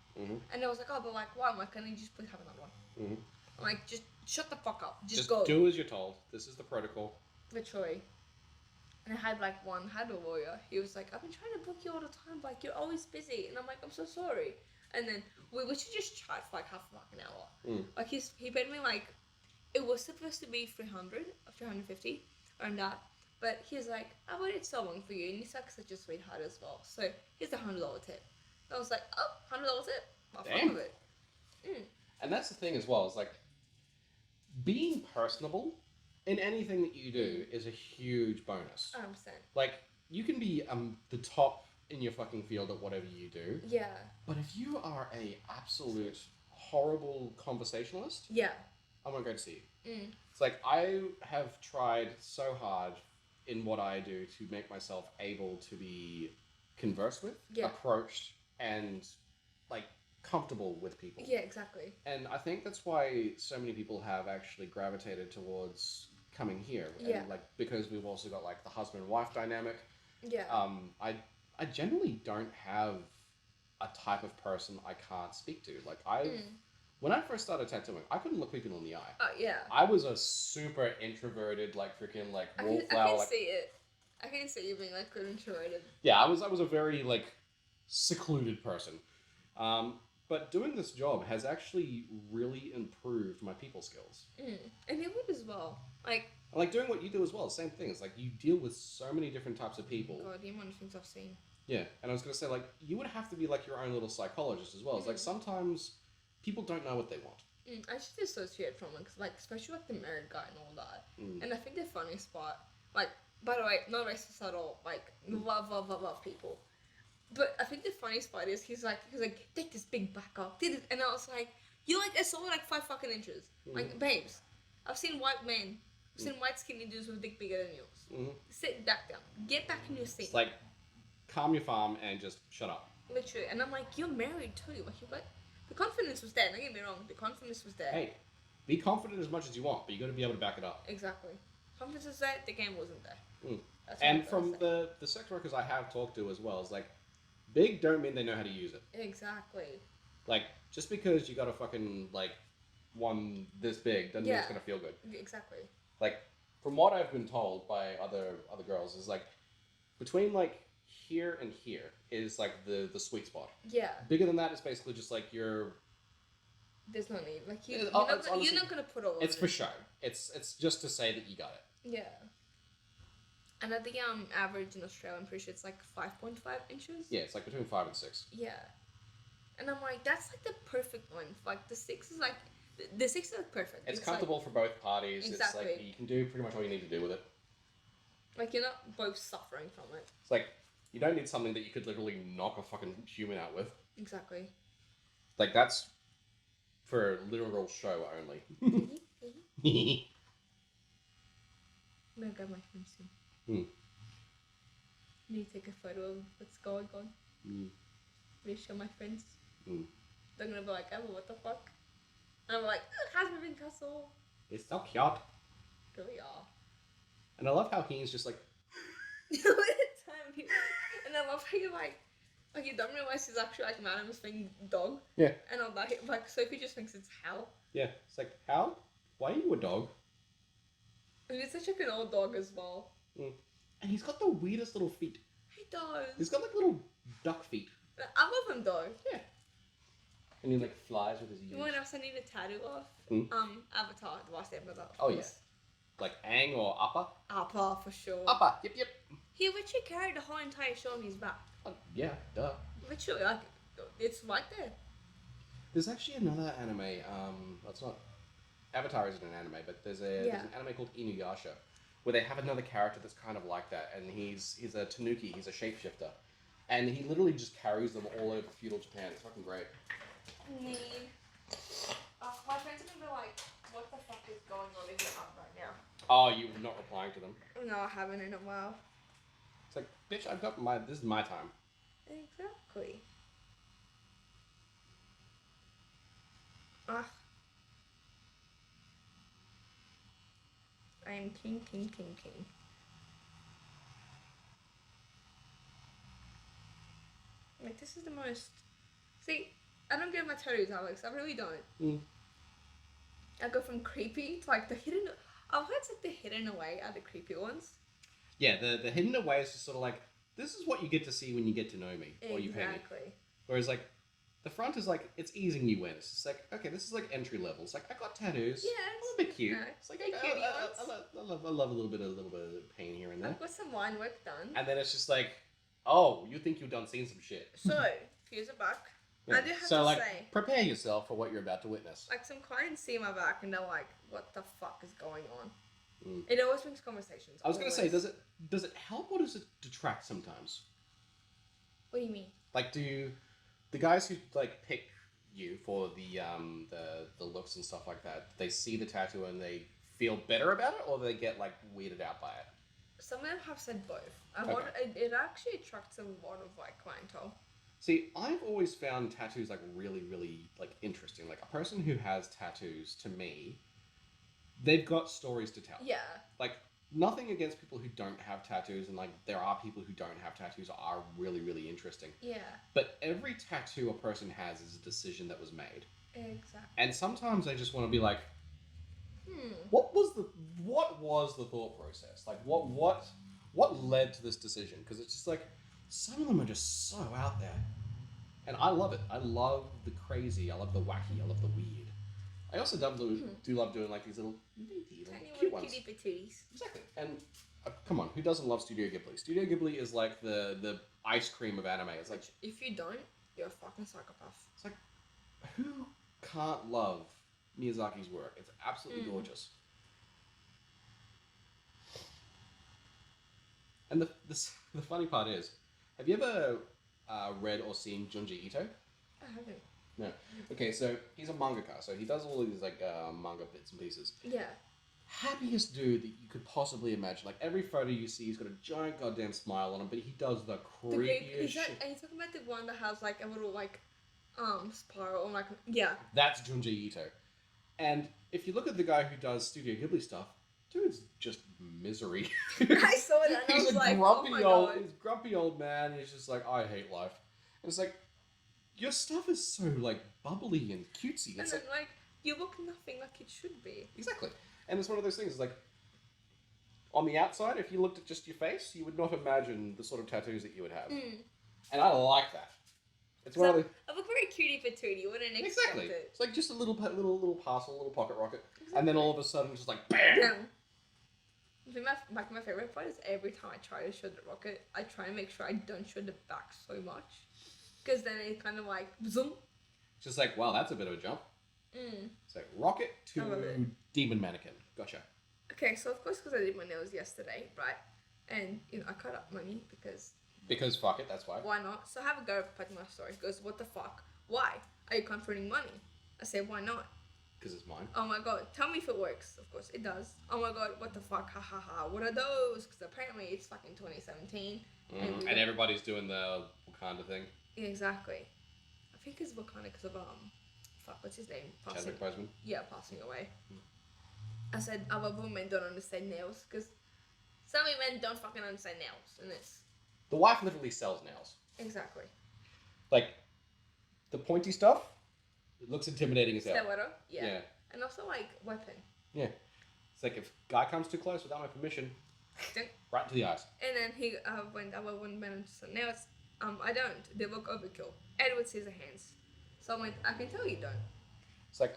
And I was like, oh, but like, why? I'm like, can you just please have another one? I'm like, just shut the fuck up. Just go. Do as you're told. This is the protocol. Literally. And I had like had a lawyer. He was like, I've been trying to book you all the time, but like you're always busy. And I'm like, I'm so sorry. And then we should just chat for like half a fucking hour. Like he paid me like, it was supposed to be 300 or 350 or that, but he's like, I waited so long for you, and he's like such a sweetheart as well. So here's a $100 tip. I was like, oh, $100 tip. I'll fuck with it. And that's the thing as well. Is like being personable in anything that you do is a huge bonus. 100%. Like, you can be the top in your fucking field at whatever you do. Yeah. But if you are a absolute horrible conversationalist, I won't go to see you. It's like, I have tried so hard in what I do to make myself able to be conversed with, approached, and like comfortable with people. Yeah, exactly. And I think that's why so many people have actually gravitated towards coming here. Yeah. And like, because we've also got like the husband and wife dynamic. Yeah. I generally don't have a type of person I can't speak to. Like when I first started tattooing, I couldn't look people in the eye. Oh yeah. I was a super introverted, like freaking like wallflower. I can see it. I can see you being like good introverted. Yeah, I was a very like secluded person. But doing this job has actually really improved my people skills. And it would as well. Like doing what you do as well, same thing. It's like you deal with so many different types of people. God, the amount of things I've seen. Yeah, and I was going to say, like, you would have to be like your own little psychologist as well. It's like sometimes people don't know what they want. I just dissociate from it, cause, like, especially like the married guy and all that. And I think the funny spot, like, by the way, not racist at all. Like, love people. But I think the funny spot is he's like, take this big back up, and I was like, you like, it's only like 5 fucking inches. Like, babes, I've seen white men, I've seen white skinny dudes with a dick bigger than yours. Sit back down, get back in your seat. It's like, calm your farm and just shut up. Literally, and I'm like, you're married too. Like, you got the confidence was there. Don't get me wrong, the confidence was there. Hey, be confident as much as you want, but you got to be able to back it up. Exactly, confidence was there. The game wasn't there. And from the sex workers I have talked to as well, it's like, big don't mean they know how to use it. Exactly. Like, just because you got a fucking, like, one this big doesn't mean it's going to feel good. Exactly. Like, from what I've been told by other girls, is like, between, like, here and here is, like, the sweet spot. Yeah. Bigger than that is basically just, like, your... There's no need. Like, you're not going to put all of it. It's for show. It's just to say that you got it. Yeah. And I think average in Australia, I'm pretty sure it's like 5.5 inches. Yeah, it's like between 5 and 6. Yeah. And I'm like, that's like the perfect one. Like, the 6 is like... The 6 is like perfect. It's comfortable like, for both parties. Exactly. It's like, you can do pretty much all you need to do with it. Like, you're not both suffering from it. It's like, you don't need something that you could literally knock a fucking human out with. Exactly. Like, that's for literal show only. I'm gonna grab my phone soon. Need to take a photo of what's going on. Need to show my friends. They're gonna be like, oh, what the fuck? And I'm like, how's been castle? It's so cute. Really are. And I love how he's just like... And I love how you're like you don't realize he's actually like Madam's thing dog. Yeah. And I'm like Sophie just thinks it's Hal. Yeah. It's like, Hal? Why are you a dog? And he's such like an old dog as well. And he's got the weirdest little feet. He does. He's got like little duck feet. I love him though. Yeah. And he like flies with his ears. You know what else I need a tattoo of? Avatar, the last episode. Oh yes. Like Aang or Appa? Appa for sure. Appa, yep. He literally carried the whole entire show on his back. Oh, yeah, duh. Literally, like, it's right there. There's actually another anime. It's not Avatar isn't an anime, but there's an anime called Inuyasha, where they have another character that's kind of like that, and he's a Tanuki. He's a shapeshifter, and he literally just carries them all over feudal Japan. It's fucking great. Need. My friends are gonna be like, "What the fuck is going on in your app right now?" Oh, you're not replying to them? No, I haven't in a while. It's like, bitch, I've got my. This is my time. Exactly. Ugh. I am king. Like, this is the most... See, I don't get my tattoos, Alex. I really don't. I go from creepy to, like, the hidden... I've heard like the hidden away are the creepy ones. Yeah, the hidden away is just sort of like, this is what you get to see when you get to know me. Or you pay me. Exactly. Whereas, like, the front is like, it's easing you in. It's just like, okay, this is like entry level. It's like, I got tattoos. Yeah, it's a bit cute. No, it's like, I love a little bit of pain here and there. I've got some line work done. And then it's just like, oh, you think you've done seen some shit. So, here's a back. Yeah. I do have so, to like, say... prepare yourself for what you're about to witness. Like, some clients see my back and they're like, what the fuck is going on? It always brings conversations. I was going to say, does it help or does it detract sometimes? What do you mean? Like, do the guys who, like, pick you for the looks and stuff like that, they see the tattoo and they feel better about it, or they get, like, weirded out by it? Some of them have said both. Okay. It actually attracts a lot of, like, clientele. See, I've always found tattoos, like, really, really, like, interesting. Like, a person who has tattoos, to me, they've got stories to tell. Yeah. Like, nothing against people who don't have tattoos, and, like, there are people who don't have tattoos are really, really interesting. Yeah. But every tattoo a person has is a decision that was made. Exactly. And sometimes I just want to be like, what was the thought process? Like, what led to this decision? Because it's just like, some of them are just so out there. And I love it. I love the crazy. I love the wacky. I love the weird. I also do love doing, like, these little cute ones. Cutie patooties. Exactly. And come on, who doesn't love Studio Ghibli? Studio Ghibli is like the ice cream of anime. It's like, if you don't, you're a fucking psychopath. It's like, who can't love Miyazaki's work? It's absolutely gorgeous. And the funny part is, have you ever read or seen Junji Ito? I haven't. No. Okay, so he's a mangaka, so he does all these, like, manga bits and pieces. Yeah. Happiest dude that you could possibly imagine. Like, every photo you see, he's got a giant goddamn smile on him, but he does the creepiest shit. Are you talking about the one that has, like, a little, like, spiral, or, like, yeah. That's Junji Ito. And if you look at the guy who does Studio Ghibli stuff, dude's just misery. I saw that and I was like, oh my God. He's a grumpy old man, he's just like, I hate life. And it's like, your stuff is so, like, bubbly and cutesy. And then, like, you look nothing like it should be. Exactly. And it's one of those things, like, on the outside, if you looked at just your face, you would not imagine the sort of tattoos that you would have. And I like that. It's one of the... I look very cutie patootie. You wouldn't expect it. It's like just a little parcel, a little pocket rocket. Exactly. And then all of a sudden, just like, BAM! My favorite part is every time I try to show the rocket, I try and make sure I don't show the back so much. Because then it kind of like, zoom. It's just like, wow, that's a bit of a jump. It's like, rocket to demon mannequin. Gotcha. Okay, so of course, because I did my nails yesterday, right? And, you know, I cut up money because... Because fuck it, that's why. Why not? So I have a go at my story. He goes, what the fuck? Why? Are you converting money? I say, why not? Because it's mine. Oh my God, tell me if it works. Of course, it does. Oh my God, what the fuck? Ha ha ha. What are those? Because apparently it's fucking 2017. And everybody's doing the Wakanda thing. Yeah, exactly. I think it's Wakanda because of, fuck, what's his name? Chadwick Boseman? Yeah, passing away. I said, other women don't understand nails because some women don't fucking understand nails. And it's... The wife literally sells nails. Exactly. Like, the pointy stuff, it looks intimidating as hell. Stiletto? Yeah. And also, like, weapon. Yeah. It's like, if guy comes too close without my permission, right to the eyes. And then he, when other women understand nails, I don't. They look overkill. Edward Scissorhands. So I'm like, I can tell you don't. It's like,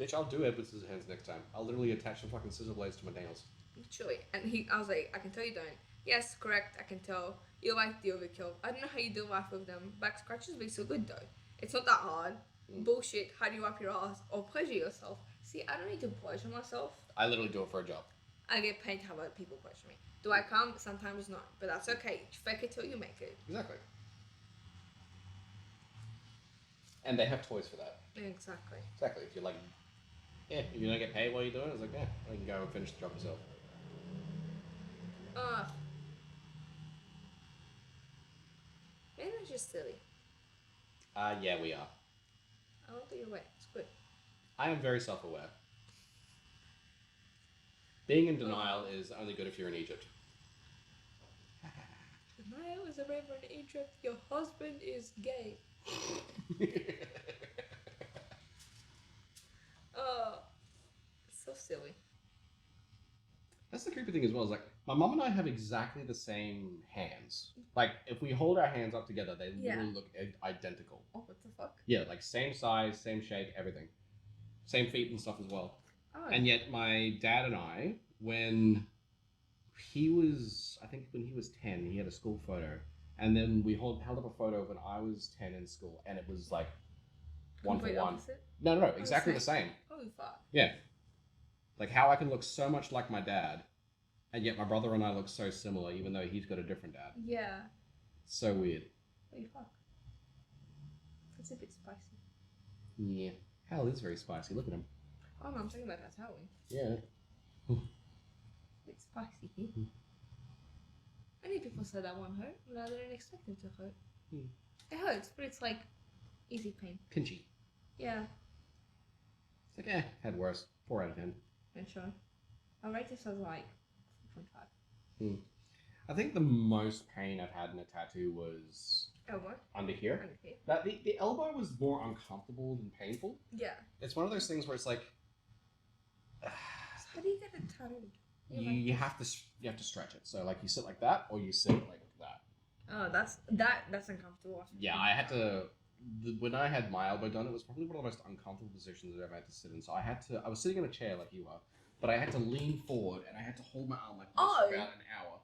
bitch, I'll do Edward Scissorhands next time. I'll literally attach some fucking scissor blades to my nails. Literally. And I was like, I can tell you don't. Yes, correct, I can tell. You like the overkill. I don't know how you do life with them. Back scratches be so good though. It's not that hard. bullshit, how do you wipe your ass or pleasure yourself? See, I don't need to pleasure myself. I literally do it for a job. I get paid to have other people pleasure me. Do I come? Sometimes not, but that's okay. Fake it till you make it. Exactly. And they have toys for that. Exactly. Exactly. If you're like, yeah, you don't get paid while you're doing it, it's like, yeah, you can go and finish the job yourself. Men are just silly. Yeah, we are. I don't think you're right. It's good. I am very self-aware. Being in denial is only good if you're in Egypt. Denial is a river in Egypt. Your husband is gay. So silly. That's the creepy thing as well. Is like my mom and I have exactly the same hands. Like if we hold our hands up together, they literally look identical. Oh, what the fuck? Yeah, like same size, same shape, everything. Same feet and stuff as well. Oh. And yet my dad and I, when he was 10, he had a school photo. And then we held up a photo of when I was 10 in school, and it was like one for one. Opposite? No, exactly the same. Holy fuck. Yeah. Like how I can look so much like my dad, and yet my brother and I look so similar, even though he's got a different dad. Yeah. So weird. Holy fuck. That's a bit spicy. Yeah. Hell is very spicy. Look at him. Oh no, I'm talking about that towel. Yeah. It's spicy here. Many people say that won't hurt, but I didn't expect it to hurt. It hurts, but it's like easy pain. Pinchy. Yeah. It's like, had worse. 4 out of 10. And sure. I'll rate this as like 4.5. I think the most pain I've had in a tattoo was Elbow. under here. Under here. Now, the elbow was more uncomfortable than painful. Yeah. It's one of those things where it's like, So how do you get it tattooed? you have to stretch it. So like you sit like that, or you sit like that. Oh, that's uncomfortable. Yeah, I had to. When I had my elbow done, it was probably one of the most uncomfortable positions I've ever had to sit in. So I was sitting in a chair like you were, but I had to lean forward and I had to hold my arm like this for about an hour.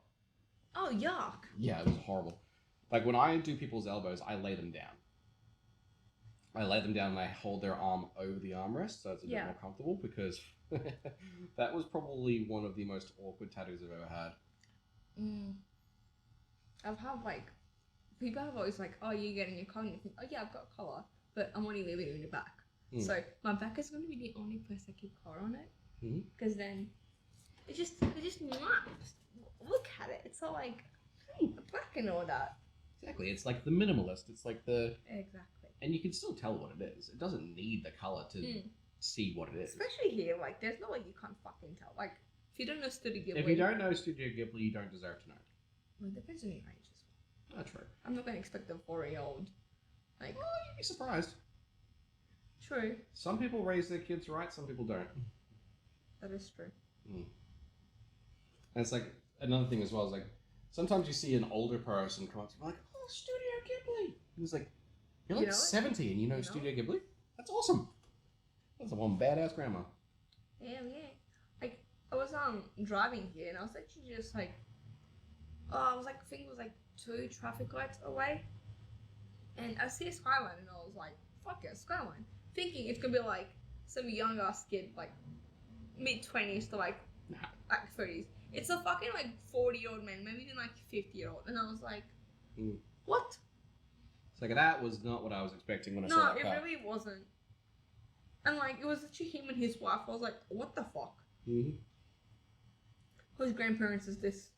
Oh, yuck. Yeah, it was horrible. Like when I do people's elbows, I lay them down. I lay them down and I hold their arm over the armrest, so it's a bit more comfortable, because that was probably one of the most awkward tattoos I've ever had. I've had like, people have always like, oh, you're getting a collar, and you think, oh yeah, I've got a collar, but I'm only leaving it in the back. So my back is going to be the only place I keep collar on it, because then it just look at it. It's all like black and all that. Exactly, it's like the minimalist. It's like the exactly, and you can still tell what it is. It doesn't need the color to see what it is. Especially here, like there's no way you can't fucking tell. Like if you don't know Studio Ghibli, if you don't know Studio Ghibli, you don't deserve to know. Well, it depends on your age as well. That's true. I'm not going to expect a 4-year-old. Like, well, you'd be surprised. True. Some people raise their kids right, some people don't. That is true. And it's like another thing as well is like sometimes you see an older person come up to you like, oh, Studio Ghibli. And it's like, you're like 70 and you know Studio Ghibli? That's awesome. That's one badass grandma. Yeah. Like I was driving here and I was actually just like, I think it was like 2 traffic lights away, and I see a skyline and I was like, fuck yeah, skyline. Thinking it's gonna be like some young ass kid, like mid-20s to like 30s. It's a fucking like 40-year-old man, maybe even like 50-year-old, and I was like, what? It's like that was not what I was expecting when I saw that car. No, it really wasn't. And like it was actually him and his wife. I was like, what the fuck? Whose grandparents is this?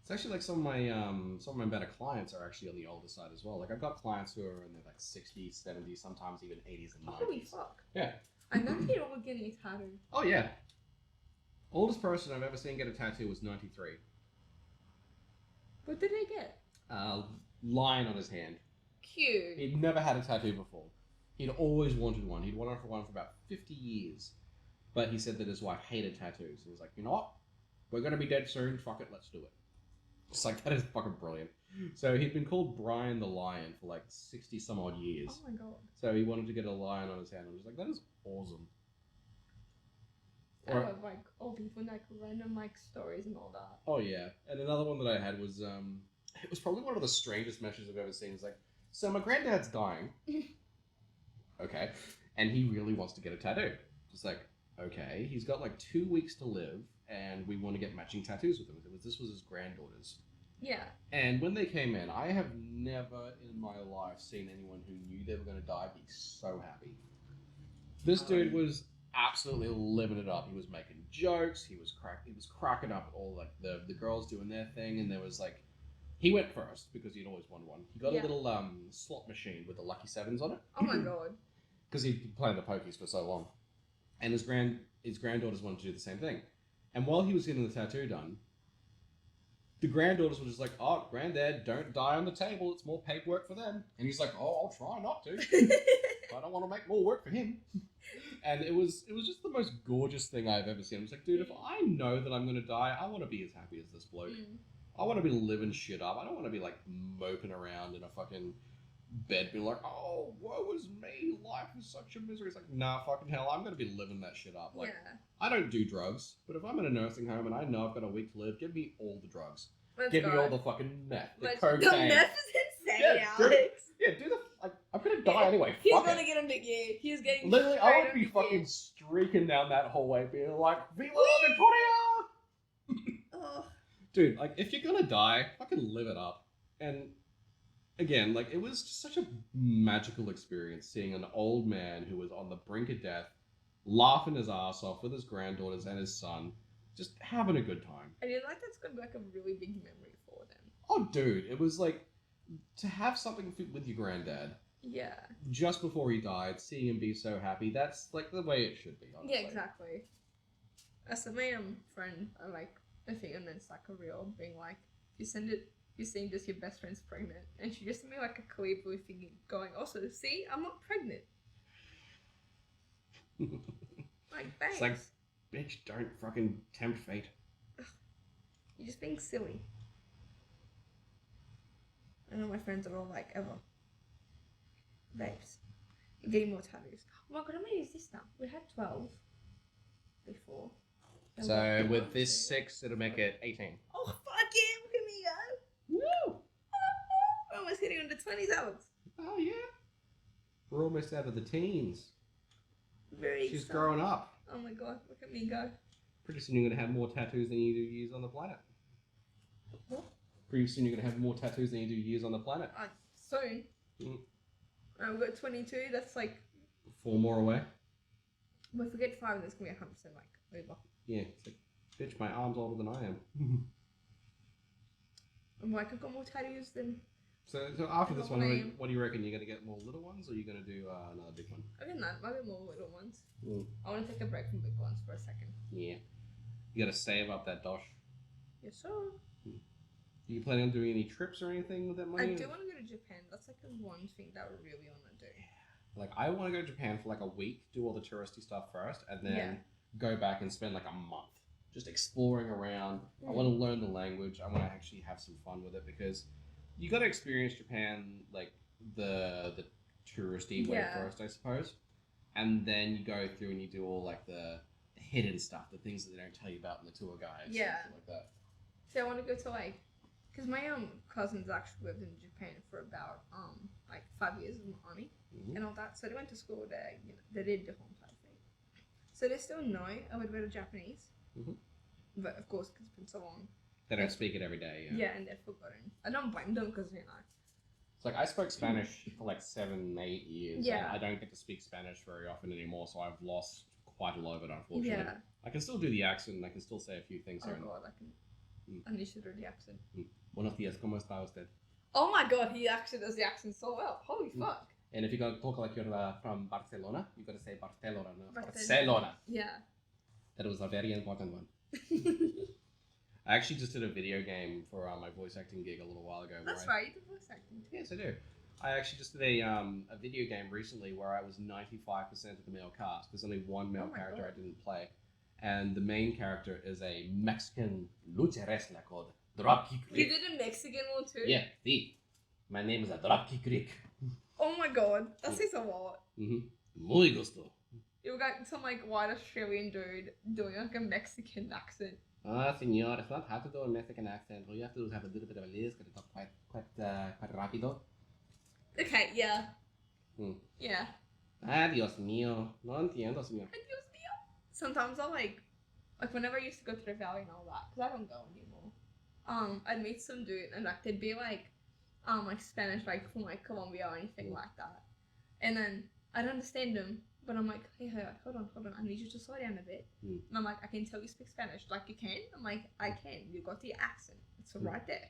It's actually like some of my better clients are actually on the older side as well. Like I've got clients who are in their like 60s, 70s, sometimes even 80s and 90s. Holy fuck. Yeah. I know they're all getting a tattoo. Oh yeah. Oldest person I've ever seen get a tattoo was 93. What did he get? Lion on his hand. Cute. He'd never had a tattoo before. He'd always wanted one. He'd wanted one for about 50 years. But he said that his wife hated tattoos. He was like, you know what? We're going to be dead soon. Fuck it. Let's do it. It's like, that is fucking brilliant. So he'd been called Brian the Lion for like 60 some odd years. Oh my god. So he wanted to get a lion on his hand. I was like, that is awesome. I love like old people and like random like stories and all that. Oh yeah. And another one that I had was, it was probably one of the strangest messages I've ever seen. It's like, so my granddad's dying. okay. And he really wants to get a tattoo. Just like, okay, he's got like 2 weeks to live, and we want to get matching tattoos with him. This was his granddaughter's. Yeah. And when they came in, I have never in my life seen anyone who knew they were going to die be so happy. This dude was absolutely living it up. He was making jokes. He was cracking up at all like the girls doing their thing, and there was like, he went first because he'd always wanted one. He got a little slot machine with the lucky sevens on it. Oh my god! Because he'd played the pokies for so long, and his granddaughters wanted to do the same thing. And while he was getting the tattoo done, the granddaughters were just like, "Oh, granddad, don't die on the table. It's more paperwork for them." And he's like, "Oh, I'll try not to. I don't want to make more work for him." And it was just the most gorgeous thing I've ever seen. I was like, dude, if I know that I'm gonna die, I want to be as happy as this bloke. I want to be living shit up. I don't want to be like moping around in a fucking bed being like, "Oh, woe is me. Life is such a misery." It's like, nah, fucking hell, I'm gonna be living that shit up. Like, I don't do drugs, but if I'm in a nursing home and I know I've got a week to live, give me all the drugs. Give me all the fucking meth, the cocaine. The meth is insane, Alex. Do the like. I'm gonna die anyway. He's gonna get him to gear. He's getting literally. I would be fucking streaking down that hallway, being like, "Viva la Victoria!" Dude, like, if you're gonna die, fucking live it up. And again, like, it was just such a magical experience seeing an old man who was on the brink of death, laughing his ass off with his granddaughters and his son, just having a good time. And you're like, that's gonna be like a really big memory for them. Oh, dude, it was like to have something with your granddad. Yeah. Just before he died, seeing him be so happy, that's like the way it should be, honestly. Yeah, exactly. That's my friend, like, I think, and then it's like a reel being like, you're seeing this, your best friend's pregnant, and she just sent me like a clear blue thing going, also, see, I'm not pregnant. Like, thanks. It's like, bitch, don't fucking tempt fate. You're just being silly. I know my friends are all like, ever. Babes, you're getting more tattoos. Oh my god, how many is this now? We had 12 before. So with this 6, it'll make it 18. Oh, fuck yeah, look at me go. Woo! We're almost hitting on the 20s, Alex. Oh, yeah. We're almost out of the teens. She's growing up. Oh my god, look at me go. Pretty soon you're going to have more tattoos than you do years on the planet. What? Pretty soon you're going to have more tattoos than you do years on the planet. Soon. We've got 22, that's like 4 more away. Well, if we get 5, that's going to be 100% like over. Yeah, it's like, bitch, my arm's older than I am. I'm like, I've got more tattoos than... So after this one, what do you reckon? You're going to get more little ones, or are you going to do another big one? I get that. I'll get more little ones. I want to take a break from big ones for a second. Yeah. You got to save up that dosh. Yes, sir. Are you planning on doing any trips or anything with that money? I do want to go to Japan. That's like the one thing that I really want to do. Like, I want to go to Japan for like a week, do all the touristy stuff first, and then go back and spend like a month just exploring around. I want to learn the language. I want to actually have some fun with it, because you got to experience Japan like the touristy way first, I suppose, and then you go through and you do all like the hidden stuff, the things that they don't tell you about in the tour guides, and stuff like that. So I want to go to like, because my cousins actually lived in Japan for about like 5 years in the army and all that. So they went to school there. You know, they did the whole entire thing. So they still know a little bit of Japanese, but of course, because it's been so long, they don't speak it every day. Yeah, and they've forgotten. I don't blame them, because you know. It's like I spoke Spanish for like 7, 8 years. Yeah. I don't get to speak Spanish very often anymore, so I've lost quite a lot of it, unfortunately. Yeah. I can still do the accent, and I can still say a few things. Oh god, I can. I need to do the accent. Buenos días, ¿cómo está usted? Oh my god, he actually does the accent so well. Holy fuck. And if you're going to talk like you're from Barcelona, you've got to say Barcelona, no? Barcelona. Yeah. That was a very important one. I actually just did a video game for my voice acting gig a little while ago. That's right, you do voice acting too. Yes, I do. I actually just did a video game recently where I was 95% of the male cast. There's only one male character I didn't play. And the main character is a Mexican lucha wrestler called Dropkick Rick. You did a Mexican one too? Yeah, see. My name is Dropkick Rick. Oh my god, that says a lot. Muy gusto. You got some like white Australian dude doing like a Mexican accent. Ah, senor, it's not hard to do a Mexican accent. All you have to do is have a little bit of a lisp and talk quite rapido. Okay, yeah. Yeah. Ah, Dios mío. No entiendo, señor. Ay, Dios mío. Sometimes I'll like whenever I used to go to the valley and all that, because I don't go anymore. I'd meet some dude and like they'd be like Spanish like from like Colombia or anything like that, and then I'd understand them, but I'm like, hey, hold on, I need you to slow down a bit. And I'm like, I can tell you speak Spanish, like you can. I'm like, I can. You got the accent, it's right there.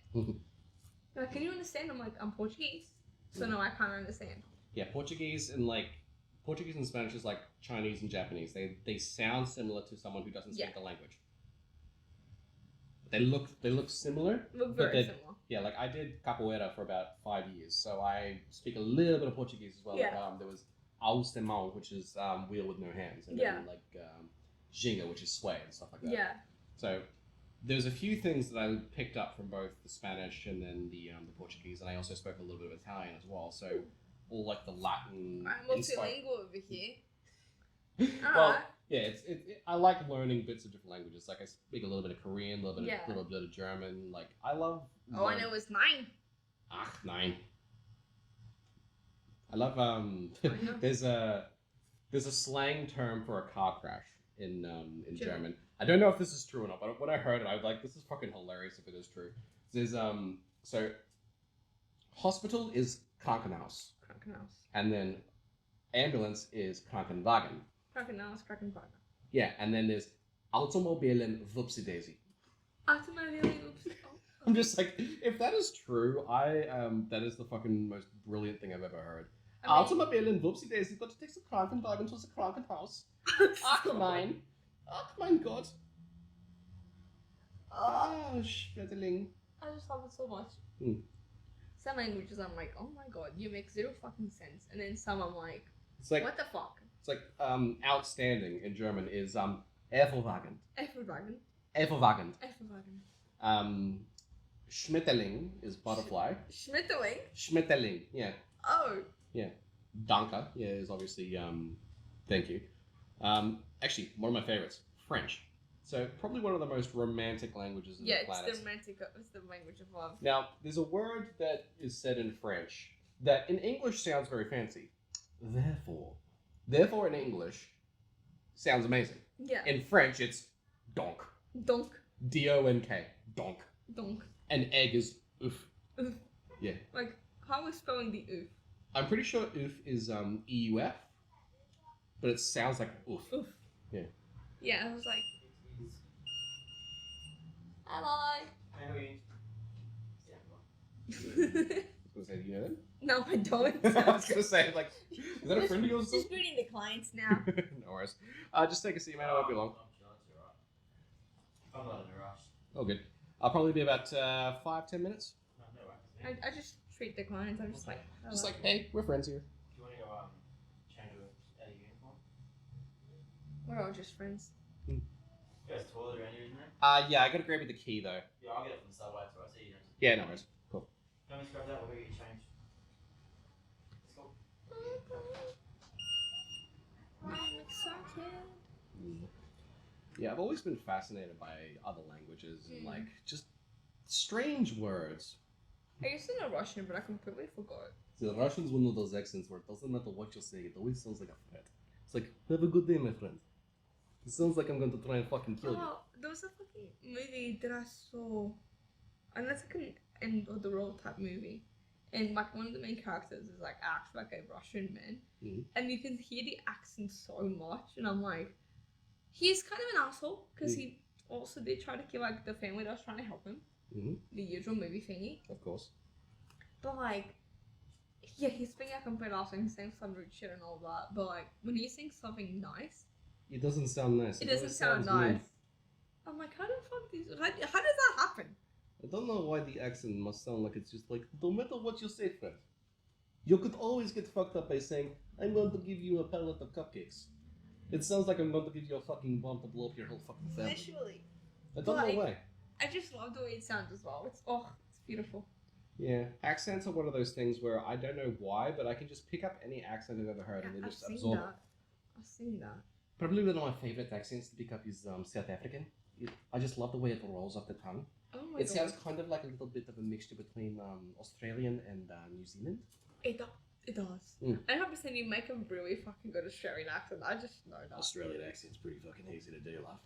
Like, can you understand? I'm like, I'm Portuguese, so no, I can't understand. Yeah, Portuguese and Spanish is like Chinese and Japanese. They sound similar to someone who doesn't speak the language. They look similar. Look very similar. Yeah, like I did capoeira for about 5 years, so I speak a little bit of Portuguese as well. Yeah. Like, there was aos de mão, which is wheel with no hands, and then like ginga, which is sway and stuff like that. Yeah. So there's a few things that I picked up from both the Spanish and then the Portuguese, and I also spoke a little bit of Italian as well. So all like the Latin. I'm multilingual over here. Well, yeah, I like learning bits of different languages. Like I speak a little bit of Korean, a little bit of German. Like I love. I know it's 9. Ach, nein. I love there's a slang term for a car crash in German. I don't know if this is true or not, but when I heard it, I was like, this is fucking hilarious if it is true. There's so hospital is Krankenhaus. And then ambulance is Krankenwagen. Krankenwagen. Yeah, and then there's Automobilen Whoopsie Daisy. I'm just like, if that is true, that is the fucking most brilliant thing I've ever heard. Automobilen Whoopsie Daisy, got to take the Krankenwagen to the Krankenhaus. Ach mein Gott. Oh, Schmetterling. I just love it so much. Some languages I'm like, oh my god, you make zero fucking sense. And then some I'm like, what the fuck? It's like outstanding in German is hervorragend. Hervorragend. Schmetterling is butterfly. Schmetterling, yeah. Oh. Yeah. Danke, yeah, is obviously thank you. Actually, one of my favorites, French. So probably one of the most romantic languages on the planet. It's the language of love. Now, there's a word that is said in French that in English sounds very fancy. Therefore in English sounds amazing. Yeah. In French, it's donk. Donk. D-O-N-K. Donk. Donk. And egg is oof. Oof. Yeah. Like, how are we spelling the oof? I'm pretty sure oof is E-U-F, but it sounds like oof. Oof. Yeah. Yeah, I was like, hello. I was gonna say, do you know them? No, I don't. I was gonna say, like, is that a friend of yours? Just greeting the clients now. No worries. Just take a seat, man. I won't be long. I'm not in a rush. Oh, good. I'll probably be about 5-10 minutes. No worries. I just treat the clients. I'm just like, hello. Just like, hey, we're friends here. Do you want to go change out of uniform? We're all just friends. There's a toilet around here, isn't there? Yeah, I gotta grab you the key though. Yeah, I'll get it from the subway, so I see you. Yeah, no worries. Cool. Let me grab that. We'll go get you changed. Let's go. I'm excited. Yeah, I've always been fascinated by other languages and like just strange words. I used to know Russian, but I completely forgot. The Russian's one of those accents where it doesn't matter what you say, it always sounds like a threat. It's like, have a good day, my friend. It sounds like I'm going to try and fucking kill you. There was a fucking movie that I saw, and that's like an end of the world type movie. And like one of the main characters is like acts like a Russian man, and you can hear the accent so much, and I'm like, he's kind of an asshole because he also did try to kill like the family that was trying to help him. The usual movie thingy. Of course. But like, yeah, he's being a complete asshole. He's saying some rude shit and all that. But like, when he's saying something nice, it doesn't sound nice. It doesn't sound nice. Mean. I'm like, how the fuck how does that happen? I don't know why the accent must sound like it's just like, no matter what you say, friend. You could always get fucked up by saying, I'm going to give you a pallet of cupcakes. It sounds like I'm going to give you a fucking bomb to blow up your whole fucking family. Literally. I don't know why. I just love the way it sounds as well. It's beautiful. Yeah, accents are one of those things where I don't know why, but I can just pick up any accent I've ever heard and then just absorb it. I've seen that. Probably one of my favorite accents to pick up is South African. I just love the way it rolls off the tongue. Oh my god. It sounds kind of like a little bit of a mixture between Australian and New Zealand. It It does. Mm. I have to say, you make a really fucking good Australian accent. I just know that. Australian accent's pretty fucking easy to do, love.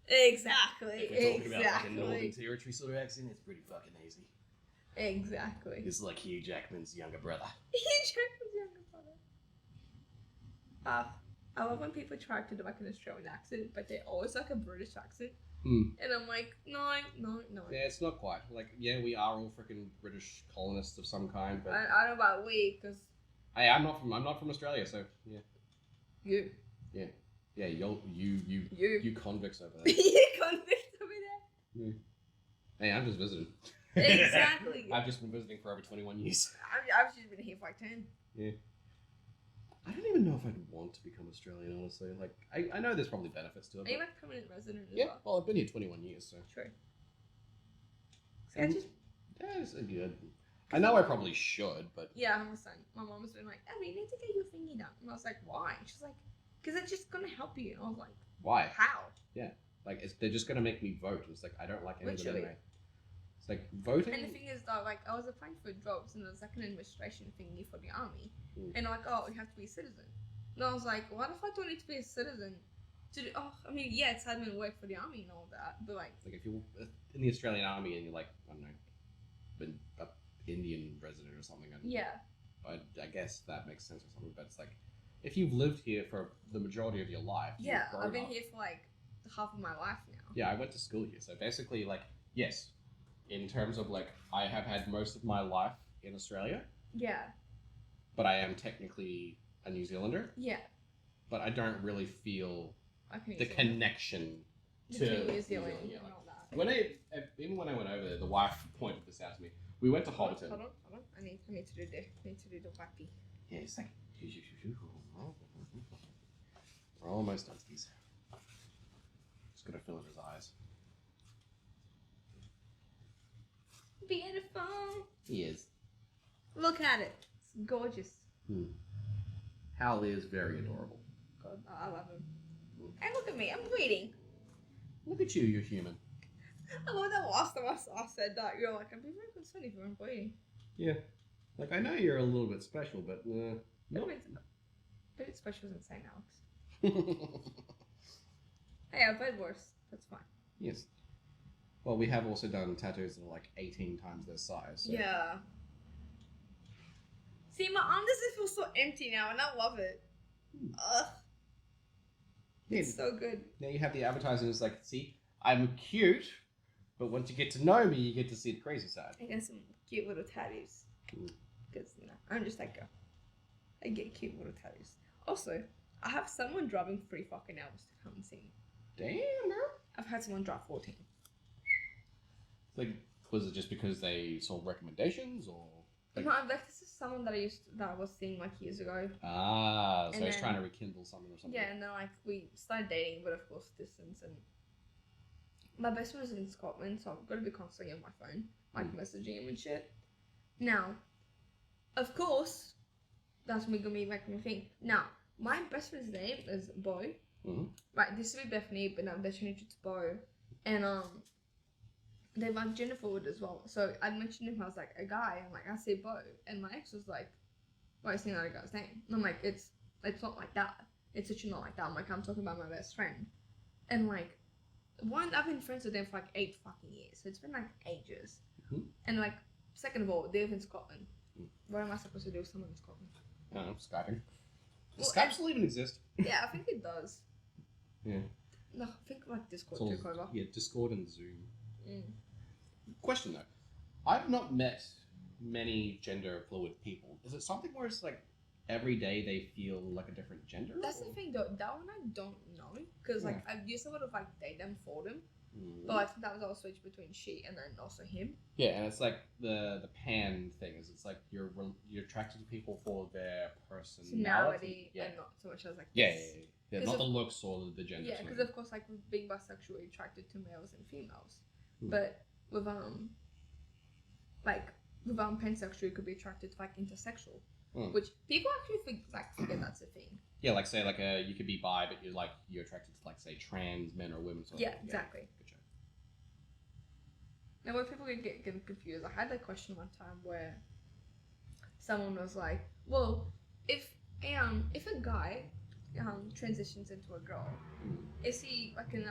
Exactly. If we're talking about like a Northern Territory sort of accent, it's pretty fucking easy. Exactly. It's like Hugh Jackman's younger brother. Hugh Jackman's younger brother. I love when people try to do like an Australian accent, but they're always like a British accent. And I'm like, no. Yeah, it's not quite. Like, yeah, we are all freaking British colonists of some kind, but I don't know about we, because hey, I'm not from Australia, so yeah. you You convicts over there. you convict over there. Yeah. Hey, I'm just visiting. Exactly. I've just been visiting for over 21 years. I've just been here for like 10. Yeah. I don't even know if I'd want to become Australian, honestly. Like, I know there's probably benefits to it. Are you like permanent resident as yeah, well? I've been here 21 years, so. True. So I just... Yeah, it's good. I know I probably should, but... Yeah, 100%. My mom was been like, you need to get your thingy done. And I was like, why? She's like, because it's just going to help you. And I was like, why? How? Yeah. Like, they're just going to make me vote. It's like, I don't like any of it Literally. anyway. It's like, voting... And the thing is, though, like, I was applying for jobs, and there was, like, an administration thingy for the army. Mm. And, like, oh, you have to be a citizen. And I was like, what if I don't need to be a citizen? To do, I mean, yeah, it's hard to work for the army and all that, but, like... Like, if you're in the Australian army and you're, like, I don't know, an Indian resident or something, Yeah. I guess that makes sense or something, but it's like, if you've lived here for the majority of your life... Yeah, I've been here for, like, half of my life now. Yeah, I went to school here, so basically, like, yes, in terms of, like, I have had most of my life in Australia. Yeah. But I am technically a New Zealander. Yeah. But I don't really feel the connection to New Zealand Yeah, and all that. Even when I went over there, the wife pointed this out to me. We went to Hobbiton. Hold on. I need to do the wappy. Yeah, it's like... We're almost done, Steve. Just gotta fill in his eyes. Beautiful. He is. Look at it. It's gorgeous. Hal is very adorable. God, I love him. And look at me. I'm bleeding. Look at you, you're human. I love that last time I said that. You're like, I'd be very concerned if you weren't bleeding. Yeah. Like, I know you're a little bit special, but, No. nope. But it's special isn't saying Alex. Hey, I've played worse. That's fine. Yes. Well, we have also done tattoos that are like 18 times their size. So. Yeah. See, my arm doesn't feel so empty now, and I love it. Ugh. Yeah. It's so good. Now you have the advertising. It's like, see, I'm cute, but once you get to know me, you get to see the crazy side. I got some cute little tattoos. Because, I'm just like I get cute little tattoos. Also, I have someone driving 3 fucking hours to come and see me. Damn, bro. I've had someone drive 14. Like, was it just because they saw recommendations, or? Like, No, like this is someone that I was seeing like years ago. so And he's then- trying to rekindle something or something. Yeah, and then like we started dating, but of course distance. And my best friend is in Scotland, so I've got to be constantly on my phone, like messaging him and shit. Now, of course, that's gonna be like my thing. Now, my best friend's name is Bo. Mm-hmm. Right, this would be Bethany, but now they changed it to Bo. And they like gender forward as well. So I mentioned him, I was like, a guy. I'm like, I say Bo. And my ex was like, why are you saying that guy's name? And I'm like, it's not like that. It's actually not like that. I'm like, I'm talking about my best friend. And like, one, I've been friends with them for like 8 fucking years. So it's been like ages. Mm-hmm. And like, second of all, they live in Scotland. What am I supposed to do with someone in Scotland? I don't know, Skyping. Does Well, Skype still even exist? Yeah, I think it does. Yeah. No, I think like Discord It's all- took over. Yeah, Discord and Zoom. Mm. Question though, I've not met many gender fluid people. Is it something where it's like every day they feel like a different gender? That's or? the thing though, that one I don't know. Because like, Yeah. I've used a lot of like date them for them. Mm. But I think that was all switched between she and then also him. Yeah, and it's like the pan thing is it's like you're attracted to people for their personality. And not so much as like Yeah, this. yeah. 'Cause Not of- the looks or the gender. Yeah, because of course, like with being bisexual, you're attracted to males and females. Hmm. But with pansexual, you could be attracted to like intersexual, Hmm. which people actually forget that's a thing. Yeah, like say like you could be bi, but you're attracted to like say trans men or women. Sort of Yeah, thing. exactly. Gotcha. Now, where people get confused, I had that question one time where someone was like, well, if a guy transitions into a girl, is he like and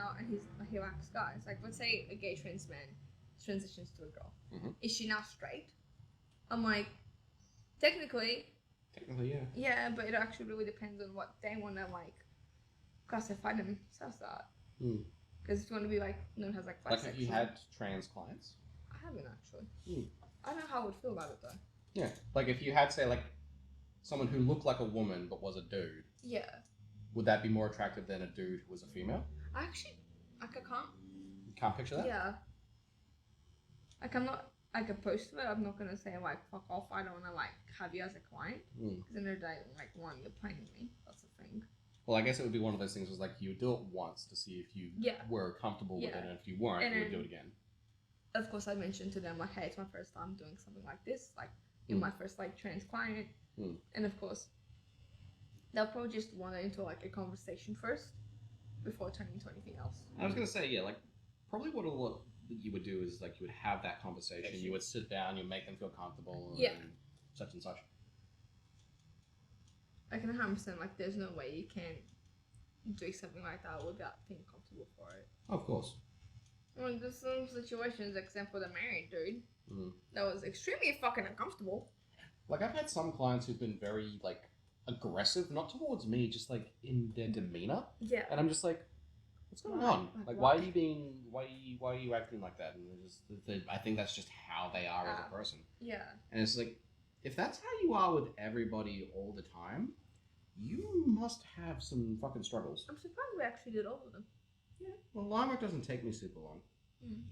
he likes guys? Like, let's say a gay trans man transitions to a girl. Mm-hmm. Is she now straight? I'm like, technically, yeah. Yeah, but it actually really depends on what they want to like classify themselves at. Because if you want to be like known as like bisexual. Like, have you had trans clients? I haven't actually. I don't know how I would feel about it though. Yeah, like if you had, say, like someone who looked like a woman but was a dude. Yeah. Would that be more attractive than a dude who was a female? I actually, like, I can't. You can't picture that? Yeah. Like, I'm not like opposed to it. I'm not gonna say like fuck off. I don't wanna like have you as a client. Because in the day, like, one, you're paying me. That's the thing. Well, I guess it would be one of those things was like you would do it once to see if you were comfortable with it, and if you weren't, you would do it again. Of course, I mentioned to them like, hey, it's my first time doing something like this. Like, you're my first like trans client, and of course, they'll probably just want to into like a conversation first before turning into anything else. I was gonna say, yeah, like probably what you would do is like you would have that conversation. You would sit down, you make them feel comfortable, and such and such. I can 100% like. There's no way you can do something like that without being comfortable for it. Of course. Well, there's some situations, except for the married dude, that was extremely fucking uncomfortable. Like, I've had some clients who've been very, like, aggressive, not towards me, just, like, in their demeanor. Yeah. And I'm just like, what's going on? Like, why are you acting like that? And I think that's just how they are as a person. Yeah. And it's like, if that's how you are with everybody all the time, you must have some fucking struggles. I'm surprised we actually did all of them. Yeah. Well, line work doesn't take me super long.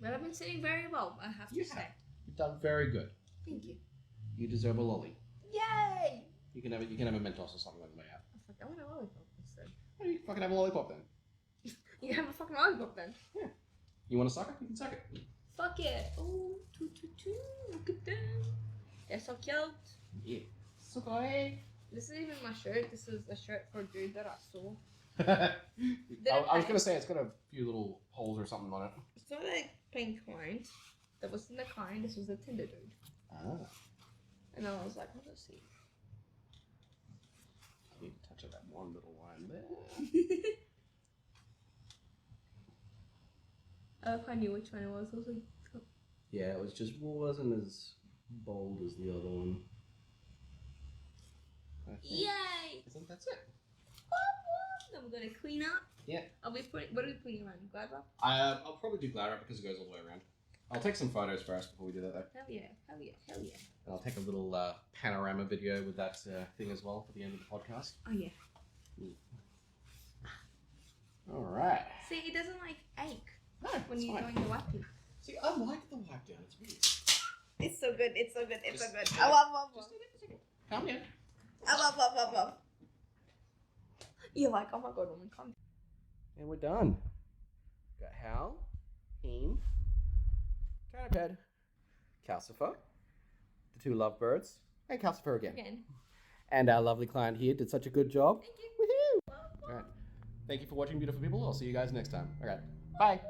But I've been sitting very well, I have to say. You've done very good. Thank you. You deserve a lolly. Yay! You can have a Mentos or something on the way out. I was like, I want a lollipop instead. Oh, you can fucking have a lollipop then. You can have a fucking lollipop then. Yeah. You want to suck it? You can suck it. Fuck it. Oh, look at them. They're so cute. Yeah. So great. This is even my shirt. This is a shirt for a dude that I saw. I was going to say it's got a few little holes or something on it. It's not like pink client. That wasn't the client. This was a Tinder dude. Ah. And I was like, let's see. I need to touch of that one little line there. If I knew which one it was, I was like, oh. Yeah, it wasn't as bold as the other one. Yay! I think that's it. Then we're gonna clean up. Yeah. What are we putting around? Glad wrap? I'll probably do glad wrap because it goes all the way around. I'll take some photos first before we do that though. Hell yeah, hell yeah, hell yeah. And I'll take a little panorama video with that thing as well for the end of the podcast. Oh yeah. Alright. See, it doesn't like ache when you're doing the wiping. See, I like the wipe down. It's weird. It's so good. It's so good. It's so good. I love. Just take a second. Calm down. I love. You're like, oh my god, woman, come. And we're done. Got Hal, Heem, Turniphead, Calcifer, the two lovebirds, and Calcifer again. And our lovely client here did such a good job. Thank you. Woohoo! Alright. Thank you for watching, beautiful people. I'll see you guys next time. Alright. Bye.